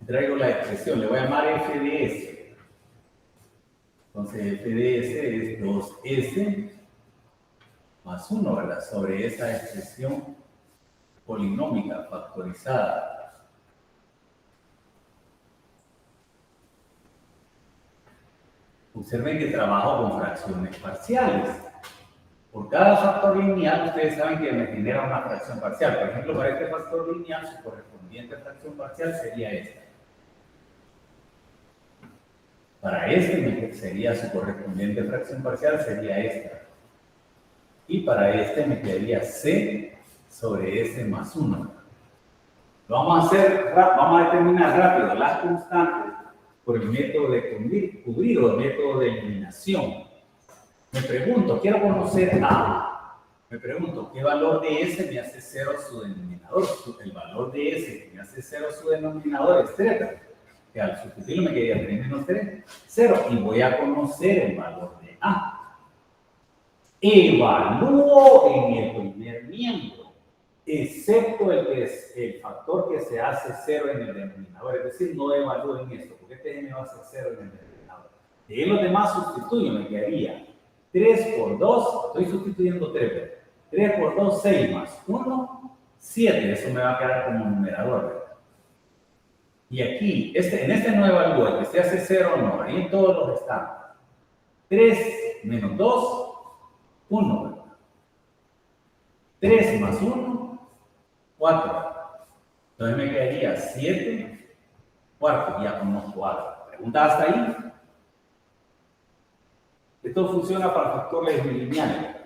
Le traigo la expresión, le voy a llamar f de s. Entonces, f de s es 2s más 1, ¿verdad? Sobre esa expresión polinómica factorizada. Observen que trabajo con fracciones parciales. Por cada factor lineal, ustedes saben que me genera una fracción parcial. Por ejemplo, para este factor lineal, su correspondiente fracción parcial sería esta. Para este sería su correspondiente fracción parcial, sería esta. Y para este me quedaría c sobre s más 1. Lo vamos a determinar rápido las constantes por el método de cubrir o el método de eliminación. Me pregunto, quiero conocer A. Me pregunto, ¿qué valor de S me hace 0 su denominador? El valor de S que me hace 0 su denominador es 3. Que al sustituirlo me quedaría 3 menos 3, 0. Y voy a conocer el valor de A. Evalúo en el primer miembro, excepto el factor que se hace 0 en el denominador. Es decir, no evalúo en esto, porque este me va a hacer 0 en el denominador. Y los demás sustituyo, me quedaría 3 por 2, estoy sustituyendo 3. 3 por 2, 6 más 1, 7. Eso me va a quedar como numerador, ¿verdad? Y aquí, en este no evalúo, el que se hace 0 no, ahí en todos los están. 3 menos 2, 1, ¿verdad? 3 más 1, 4. Entonces me quedaría 7 cuartos, ya conozco algo. ¿Pregunta hasta ahí? Esto funciona para factores lineales.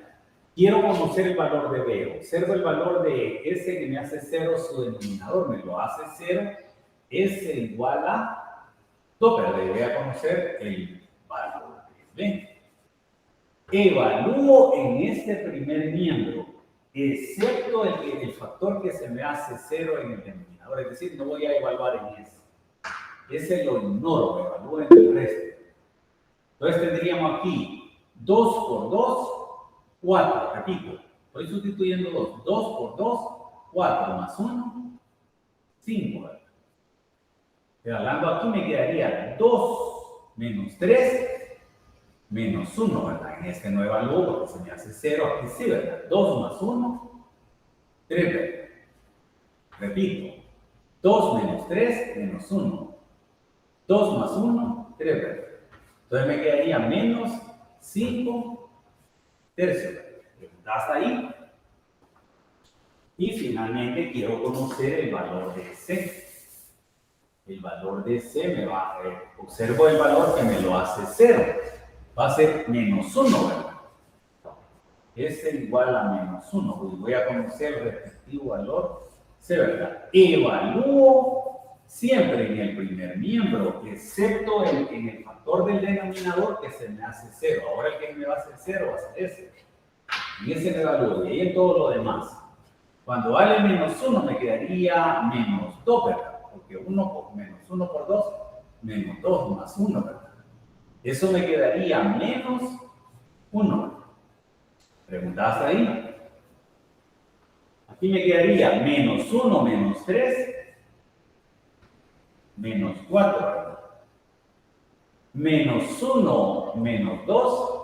Quiero conocer el valor de B. Observo el valor de S que me hace 0, su denominador me lo hace 0. S igual a 2, pero le voy a conocer el valor de B. Evalúo en este primer miembro, excepto el factor que se me hace 0 en el denominador. Es decir, no voy a evaluar en ese. Ese lo ignoro, evalúo en el resto. Entonces tendríamos aquí 2 por 2, 4. Repito, estoy sustituyendo 2. 2 por 2, 4 más 1, 5. Hablando aquí me quedaría 2 menos 3 menos 1, ¿verdad? En este no evalúo porque se me hace 0. Aquí sí, ¿verdad? 2 más 1, 3, ¿verdad? Repito, 2 menos 3 menos 1. 2 más 1, 3, ¿verdad? Entonces me quedaría menos 5 tercios. Hasta ahí. Y finalmente quiero conocer el valor de C. El valor de C me va a... observo el valor que me lo hace 0. Va a ser menos 1, ¿verdad? S igual a menos 1. Pues voy a conocer el respectivo valor C, ¿verdad? Evalúo siempre en el primer miembro, excepto en el factor del denominador que se me hace 0. Ahora el que me va a hacer 0 va a ser ese. Y ese me evalúo. Y ahí en todo lo demás. Cuando vale menos 1 me quedaría menos 2, ¿verdad? Porque menos 1 por 2, menos 2 más 1, ¿verdad? Eso me quedaría menos 1. ¿Preguntas ahí? Aquí me quedaría menos 1 menos 3, menos 4, ¿verdad? Menos 1 menos 2,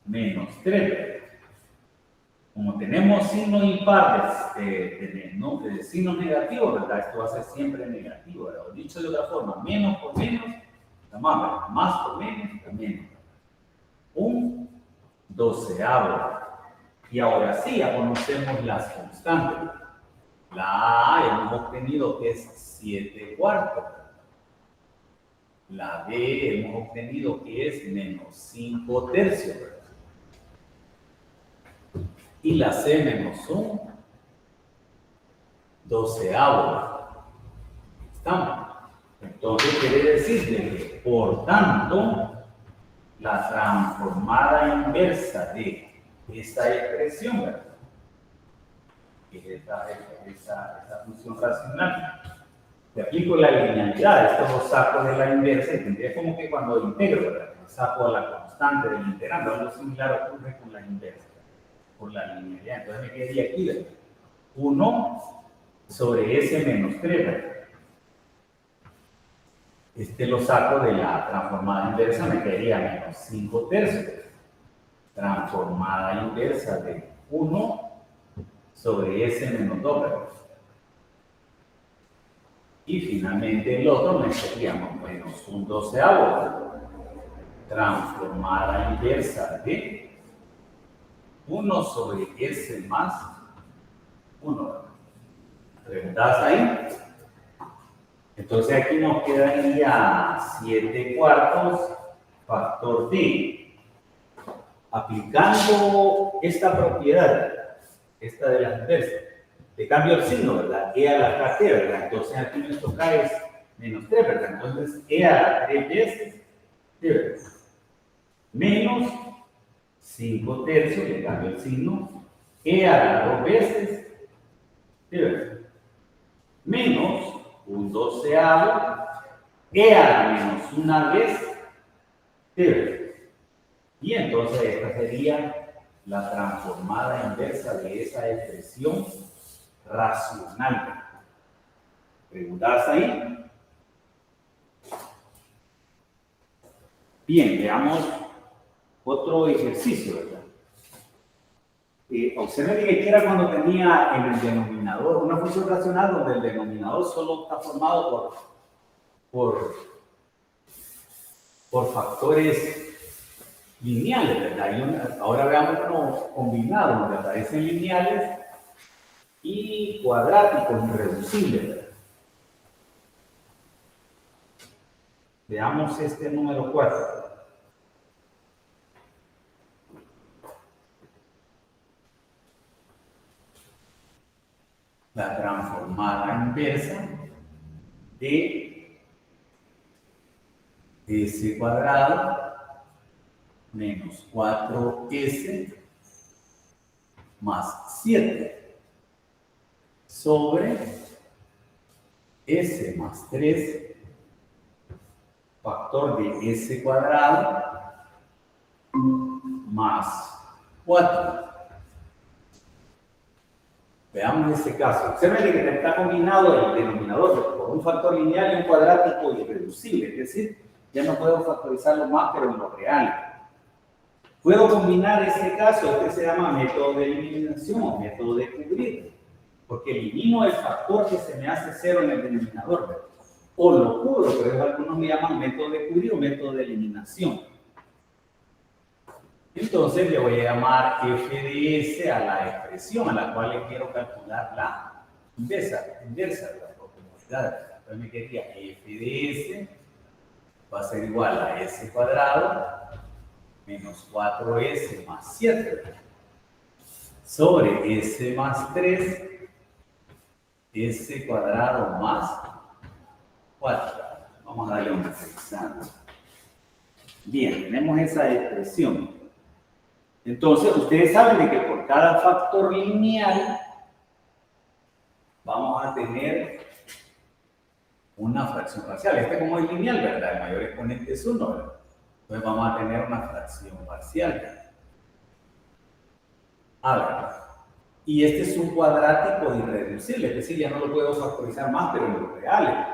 menos 3, ¿verdad? Como tenemos signos impares de signos negativos, ¿verdad? Esto va a ser siempre negativo, ¿verdad? O dicho de otra forma, menos por menos, más por menos, menos. Un doceavo. Y ahora sí, ya conocemos las constantes. La A hemos obtenido que es 7 cuartos. La B hemos obtenido que es menos 5 tercios, ¿verdad? Y la C menos 1 doceavo. ¿Estamos? Entonces quiere decir que, por tanto, la transformada inversa de esta expresión, ¿verdad? Que es esta función racional. Te aplico la linealidad, esto lo saco de la inversa y tendría como que cuando integro, ¿verdad? Saco la constante del integrando. Algo similar ocurre con la inversa, por la linealidad. Entonces me quedaría aquí, ¿verdad? 1 sobre S menos 3, ¿verdad? Este lo saco de la transformada inversa, me quedaría menos 5 tercios. Transformada inversa de 1 sobre S menos 2, ¿verdad? Y finalmente el otro me sería menos un doceavo. Transformada inversa de 1 sobre S más 1. ¿Preguntas ahí? Entonces aquí nos quedaría 7 cuartos factor D. Aplicando esta propiedad, esta de la inversa, le cambio el signo, ¿verdad? E a la KT, ¿verdad? Entonces aquí nuestro K es menos 3, ¿verdad? Entonces E a la 3 veces, ¿sí, verdad? Menos 5 tercios, le cambio el signo, E a la 2 veces, ¿sí, verdad? Menos un doceavo, E a la menos una vez, ¿sí, verdad? Y entonces esta sería la transformada inversa de esa expresión racional. ¿Preguntas ahí? Bien, veamos otro ejercicio, ¿verdad? Observen que era cuando tenía en el denominador una función racional donde el denominador solo está formado por factores lineales, ¿verdad? Y ahora veamos uno combinado, donde aparecen lineales y cuadráticos irreducibles, ¿verdad? Veamos este número 4. La transformada inversa de s cuadrado menos 4s más 7 sobre s más 3 factor de s cuadrado más 4. Veamos este caso. Observen que está combinado el denominador por un factor lineal y un cuadrático irreducible, es decir, ya no puedo factorizarlo más, pero en lo real. Puedo combinar este caso, este se llama método de eliminación o método de cubrir, porque elimino el factor que se me hace cero en el denominador, ¿verdad? O lo cubro, pero algunos me llaman método de cubrir o método de eliminación. Entonces le voy a llamar f de s a la expresión a la cual le quiero calcular la inversa de la proporcionalidad. Entonces me quedaría f de s va a ser igual a s cuadrado menos 4s más 7 sobre s más 3 s cuadrado más 4. Vamos a darle una revisada. Bien, tenemos esa expresión. Entonces, ustedes saben de que por cada factor lineal vamos a tener una fracción parcial. Este como es lineal, ¿verdad? El mayor exponente es 1, ¿verdad? Entonces vamos a tener una fracción parcial. ¿Verdad? Y este es un cuadrático irreducible, es decir, ya no lo puedo factorizar más, pero en los reales.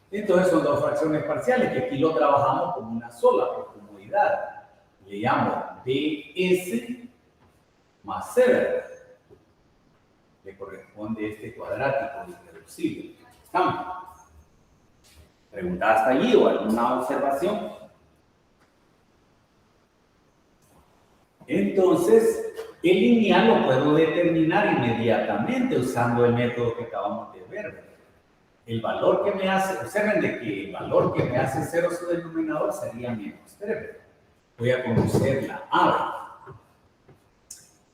Entonces son dos fracciones parciales, que aquí lo trabajamos como una sola, por comodidad. Le llamo ds más c, ¿verdad? Le corresponde este cuadrático irreducible. ¿Estamos? ¿Pregunta hasta allí o alguna observación? Entonces, el lineal lo puedo determinar inmediatamente usando el método que acabamos de ver. El valor que me hace, observen de que el valor que me hace cero su denominador sería menos 3. Voy a conocer la A.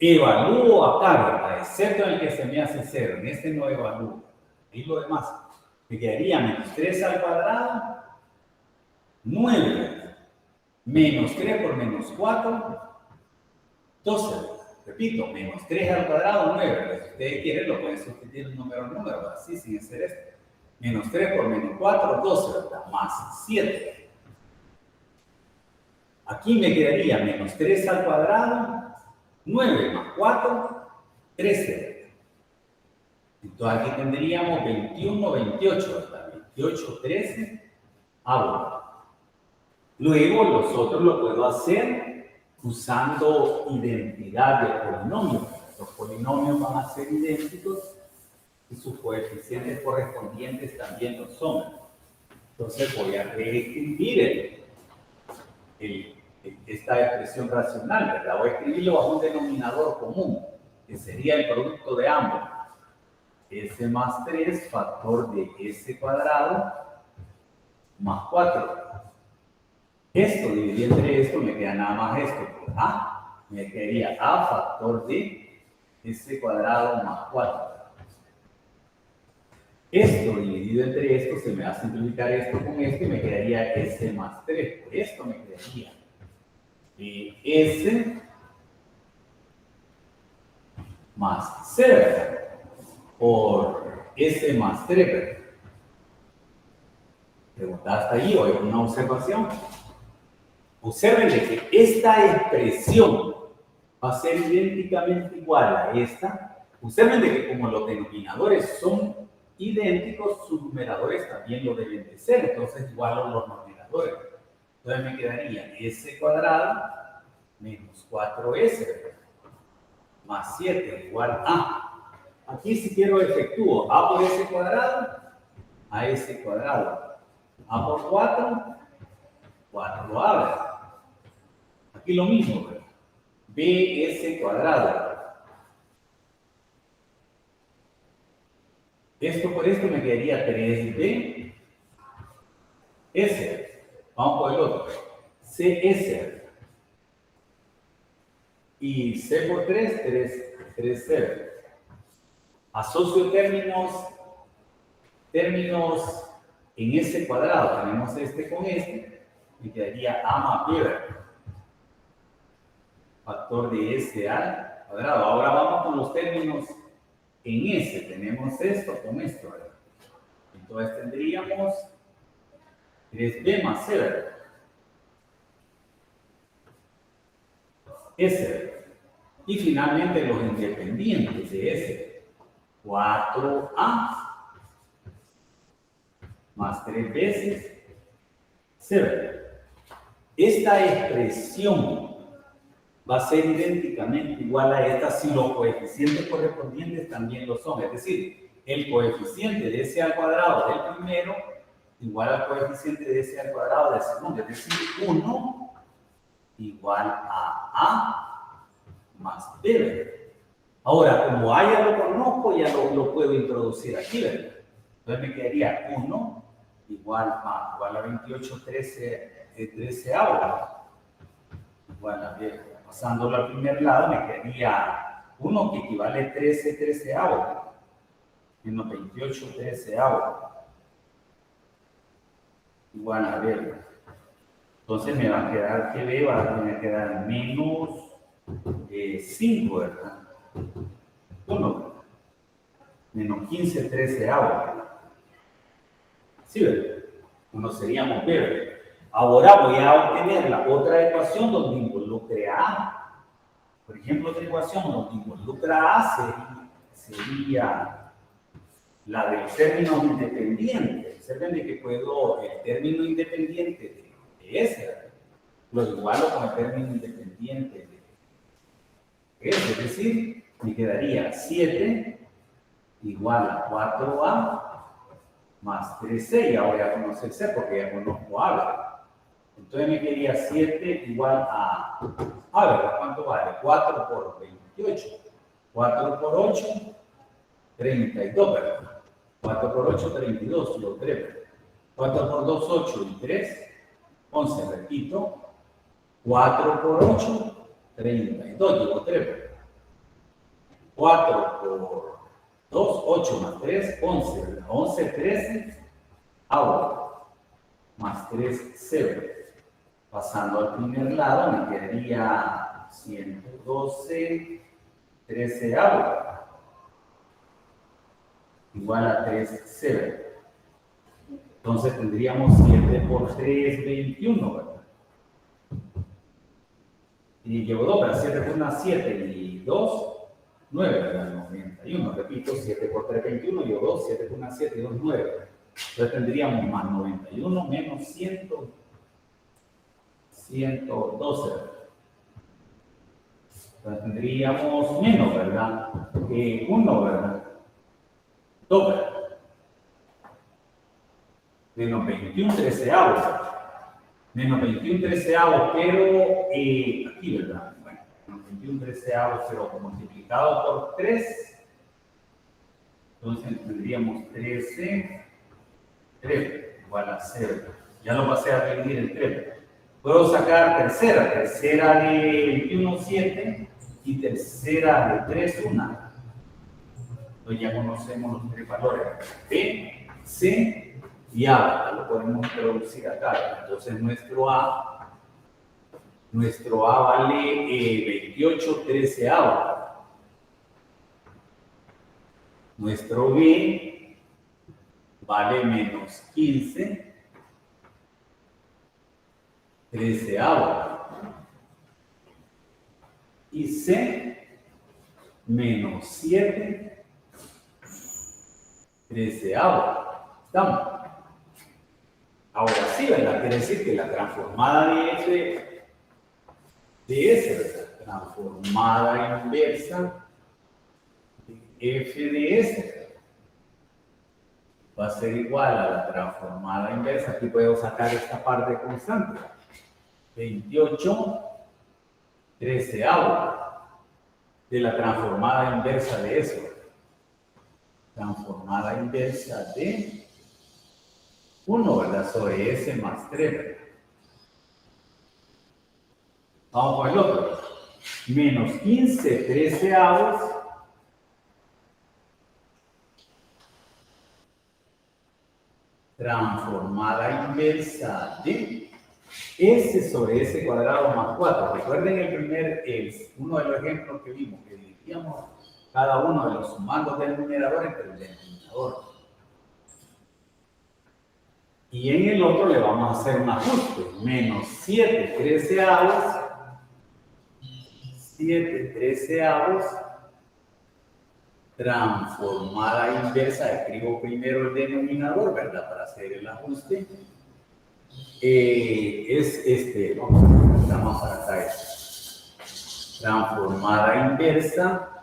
Evalúo acá, ¿verdad? Excepto en el que se me hace 0. En este no evalúo. Y lo demás. Me quedaría menos 3 al cuadrado, 9. Menos 3 por menos 4, 12. Repito, menos 3 al cuadrado, 9. Pero si ustedes quieren, lo pueden sustituir un número en número, así sin hacer esto. Menos 3 por menos 4, 12, ¿verdad? Más 7. Aquí me quedaría menos 3 al cuadrado, 9 más 4, 13. Entonces aquí tendríamos 21, 28, ¿verdad? 28, 13, Luego los otros lo puedo hacer usando identidad de polinomios. Los polinomios van a ser idénticos y sus coeficientes correspondientes también lo son. Entonces voy a reescribir esta expresión racional, ¿verdad? Voy a escribirlo bajo un denominador común, que sería el producto de ambos. S más 3 factor de s cuadrado más 4. Esto dividido entre esto me queda nada más esto por a. Me quedaría a factor de s cuadrado más 4. Esto dividido entre esto se me va a simplificar esto con esto y me quedaría s más 3. Por esto me quedaría s más c, ¿verdad? Por s más 3, ¿verdad? Pregunta hasta allí o alguna observación. Observen que esta expresión va a ser idénticamente igual a esta. Observen que como los denominadores son idénticos, sus numeradores también lo deben de ser. Entonces igualo los numeradores. Entonces me quedaría s cuadrado menos 4s más 7 igual a. Aquí si quiero efectúo a por s cuadrado a s cuadrado. A por 4, 4a. Aquí lo mismo, ¿verdad? bs cuadrado. Esto por esto me quedaría 3b s. Vamos por el otro. CS. Y C por 3, 3C. Asocio términos en S cuadrado. Tenemos este con este. Y quedaría A más B. Factor de S al cuadrado. Ahora vamos con los términos en S. Tenemos esto con esto. ¿Verdad? Entonces tendríamos 3B más C. ¿Verdad? S. Y finalmente los independientes de S. 4A más 3 veces C. Esta expresión va a ser idénticamente igual a esta si los coeficientes correspondientes también lo son. Es decir, el coeficiente de S al cuadrado del primero igual al coeficiente de S al cuadrado del segundo. Es decir, 1 igual a A más B. Ahora, como A ya lo conozco, ya lo puedo introducir aquí, ¿verdad? Entonces me quedaría 1 igual a 28 13 ahora. Igual a B. Pasándolo al primer lado me quedaría 1 que equivale a 13 ahora. Menos 28 13 ahora. Igual a B. Entonces me va a quedar que B va a quedar menos 5, ¿verdad? 1. Menos 15 13 ahora. ¿Sí, verdad? Uno seríamos B, ¿verdad? Ahora voy a obtener la otra ecuación donde involucre a A. Por ejemplo, otra ecuación donde involucra a A sería la de los términos independientes. Observen de que puedo el término independiente de S, ¿verdad? Lo igualo con el término independiente de S. Es decir, me quedaría 7 igual a 4A más 3C. Ya voy a conocer C porque ya conozco A, ¿verdad? Entonces me quedaría 7 igual a ¿verdad? ¿Cuánto vale? 4 por 28. 4 por 8, 32, ¿verdad? 4 por 8, 32, lo 3, ¿verdad? 4 por 2, 8 y 3, 11, repito. 4 por 8, 32, digo 3, ¿verdad? 4 por 2, 8 más 3, 11, ¿verdad? 11, 13, ahora, más 3, 0. Pasando al primer lado, me quedaría 112, 13 ahora, igual a 3, 0. Entonces tendríamos 7 por 3, 21, ¿verdad? Y llevo 2, ¿verdad? 7 por 1, 7 y 2, 9, ¿verdad? 91, repito, 7 por 3, 21, llevo 2, 7 por 1, 7 y 2, 9, ¿verdad? Entonces tendríamos más 91 menos 112. Entonces tendríamos menos, ¿verdad? 1, ¿verdad? 2, ¿verdad? Menos 21 treceavos. Menos 21 treceavos, pero aquí, ¿verdad? Bueno, menos 21 treceavos, pero multiplicado por 3. Entonces tendríamos 13, 3 igual a 0. Ya lo pasé a dividir en 3. Puedo sacar tercera de 21, 7 y tercera de 3, 1. Entonces ya conocemos los 3 valores. B, C y A. Ya lo podemos introducir acá. Entonces nuestro A vale 28 treceavos. Nuestro B vale menos 15 treceavos. Y C menos 7 treceavos. ¿Estamos? Ahora sí, ¿verdad? Quiere decir que la transformada de F de S, ¿verdad? Transformada inversa de F de S va a ser igual a la transformada inversa. Aquí puedo sacar esta parte constante. 28 treceavos de la transformada inversa de eso. Transformada inversa de 1, ¿verdad? Sobre S más 3, ¿verdad? Vamos con el otro. Menos 15 treceavos transformada inversa de S sobre S cuadrado más 4. Recuerden uno de los ejemplos que vimos, que dividíamos cada uno de los sumandos del numerador entre el denominador. Y en el otro le vamos a hacer un ajuste. Menos 7 treceavos transformada inversa. Escribo primero el denominador, ¿verdad? Para hacer el ajuste. Vamos a acá transformada inversa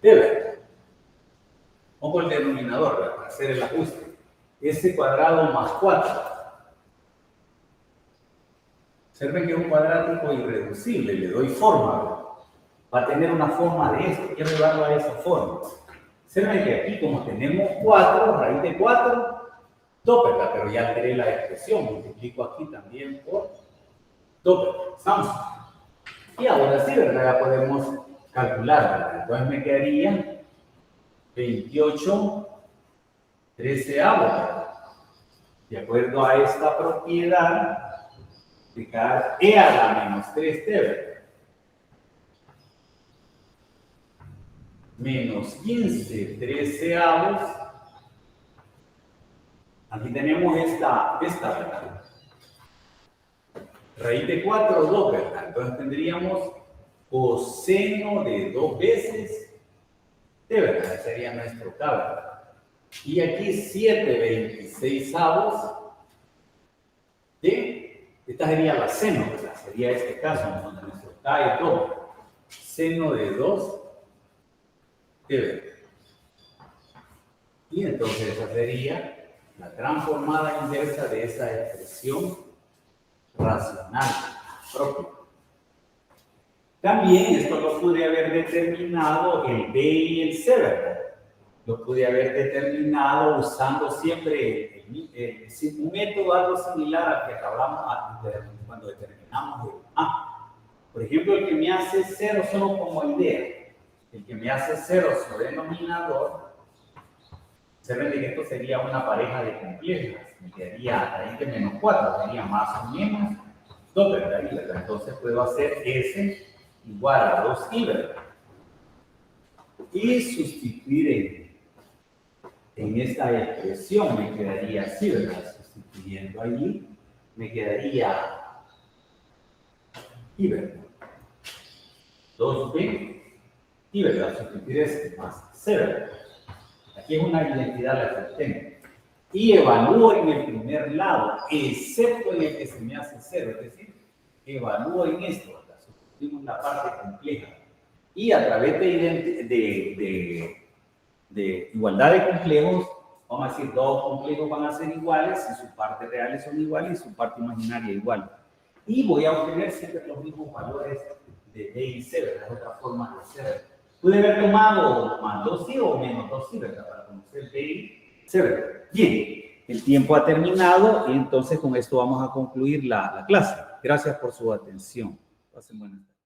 de ver. Pongo el denominador, ¿verdad? Para hacer el ajuste. S cuadrado más 4. Observen que es un cuadrático irreducible, le doy forma, ¿verdad? Va a tener una forma de esto, quiero llevarlo a esa forma. Observen que aquí, como tenemos 4, raíz de 4, 2, ¿verdad? Pero ya alteré la expresión, multiplico aquí también por 2, ¿verdad? ¿Estamos? Y ahora sí, ¿verdad? Ya podemos calcular, ¿verdad? Entonces me quedaría 28 treceavos, ¿verdad? De acuerdo a esta propiedad, de cada E a la menos 3t, ¿verdad? Menos 15 treceavos. Aquí tenemos esta, ¿verdad? Raíz de 4, 2, ¿verdad? Entonces tendríamos coseno de 2 veces t, ¿verdad? Sería nuestro K, ¿verdad? Y aquí 7/26avos de, esta sería la seno, ¿verdad? Sería este caso, donde nuestro K es 2. Seno de 2 t, ¿verdad? Y entonces esa sería la transformada inversa de esa expresión racional propia. También esto lo pude haber determinado el B y el C, ¿verdad? Lo pude haber determinado usando siempre un método algo similar al que hablamos cuando determinamos el A. Por ejemplo, el que me hace 0 solo como idea. El que me hace 0 su denominador. Observen que esto sería una pareja de complejas. Me quedaría a raíz de menos 4, sería más o menos 2, ¿verdad? Entonces puedo hacer S igual a 2i, ¿verdad? Y sustituir en esta expresión me quedaría así, ¿verdad? Sustituyendo allí, me quedaría i, ¿verdad? 2b, i, ¿verdad? Sustituir este más c, ¿verdad? Aquí es una identidad la que obtengo. Y evalúo en el primer lado, excepto en el que se me hace 0, es decir, evalúo en esto, ¿verdad? Sustituimos la parte compleja. Y a través de igualdad de complejos, vamos a decir, dos complejos van a ser iguales si sus partes reales son iguales y su parte imaginaria igual. Y voy a obtener siempre los mismos valores de B y C, ¿verdad? Es otra forma de hacer. Pude haber tomado más 2i o menos 2i, ¿verdad? Para conocer B y C, ¿verdad? Bien, el tiempo ha terminado y entonces con esto vamos a concluir la clase. Gracias por su atención. Pasen buenas tardes.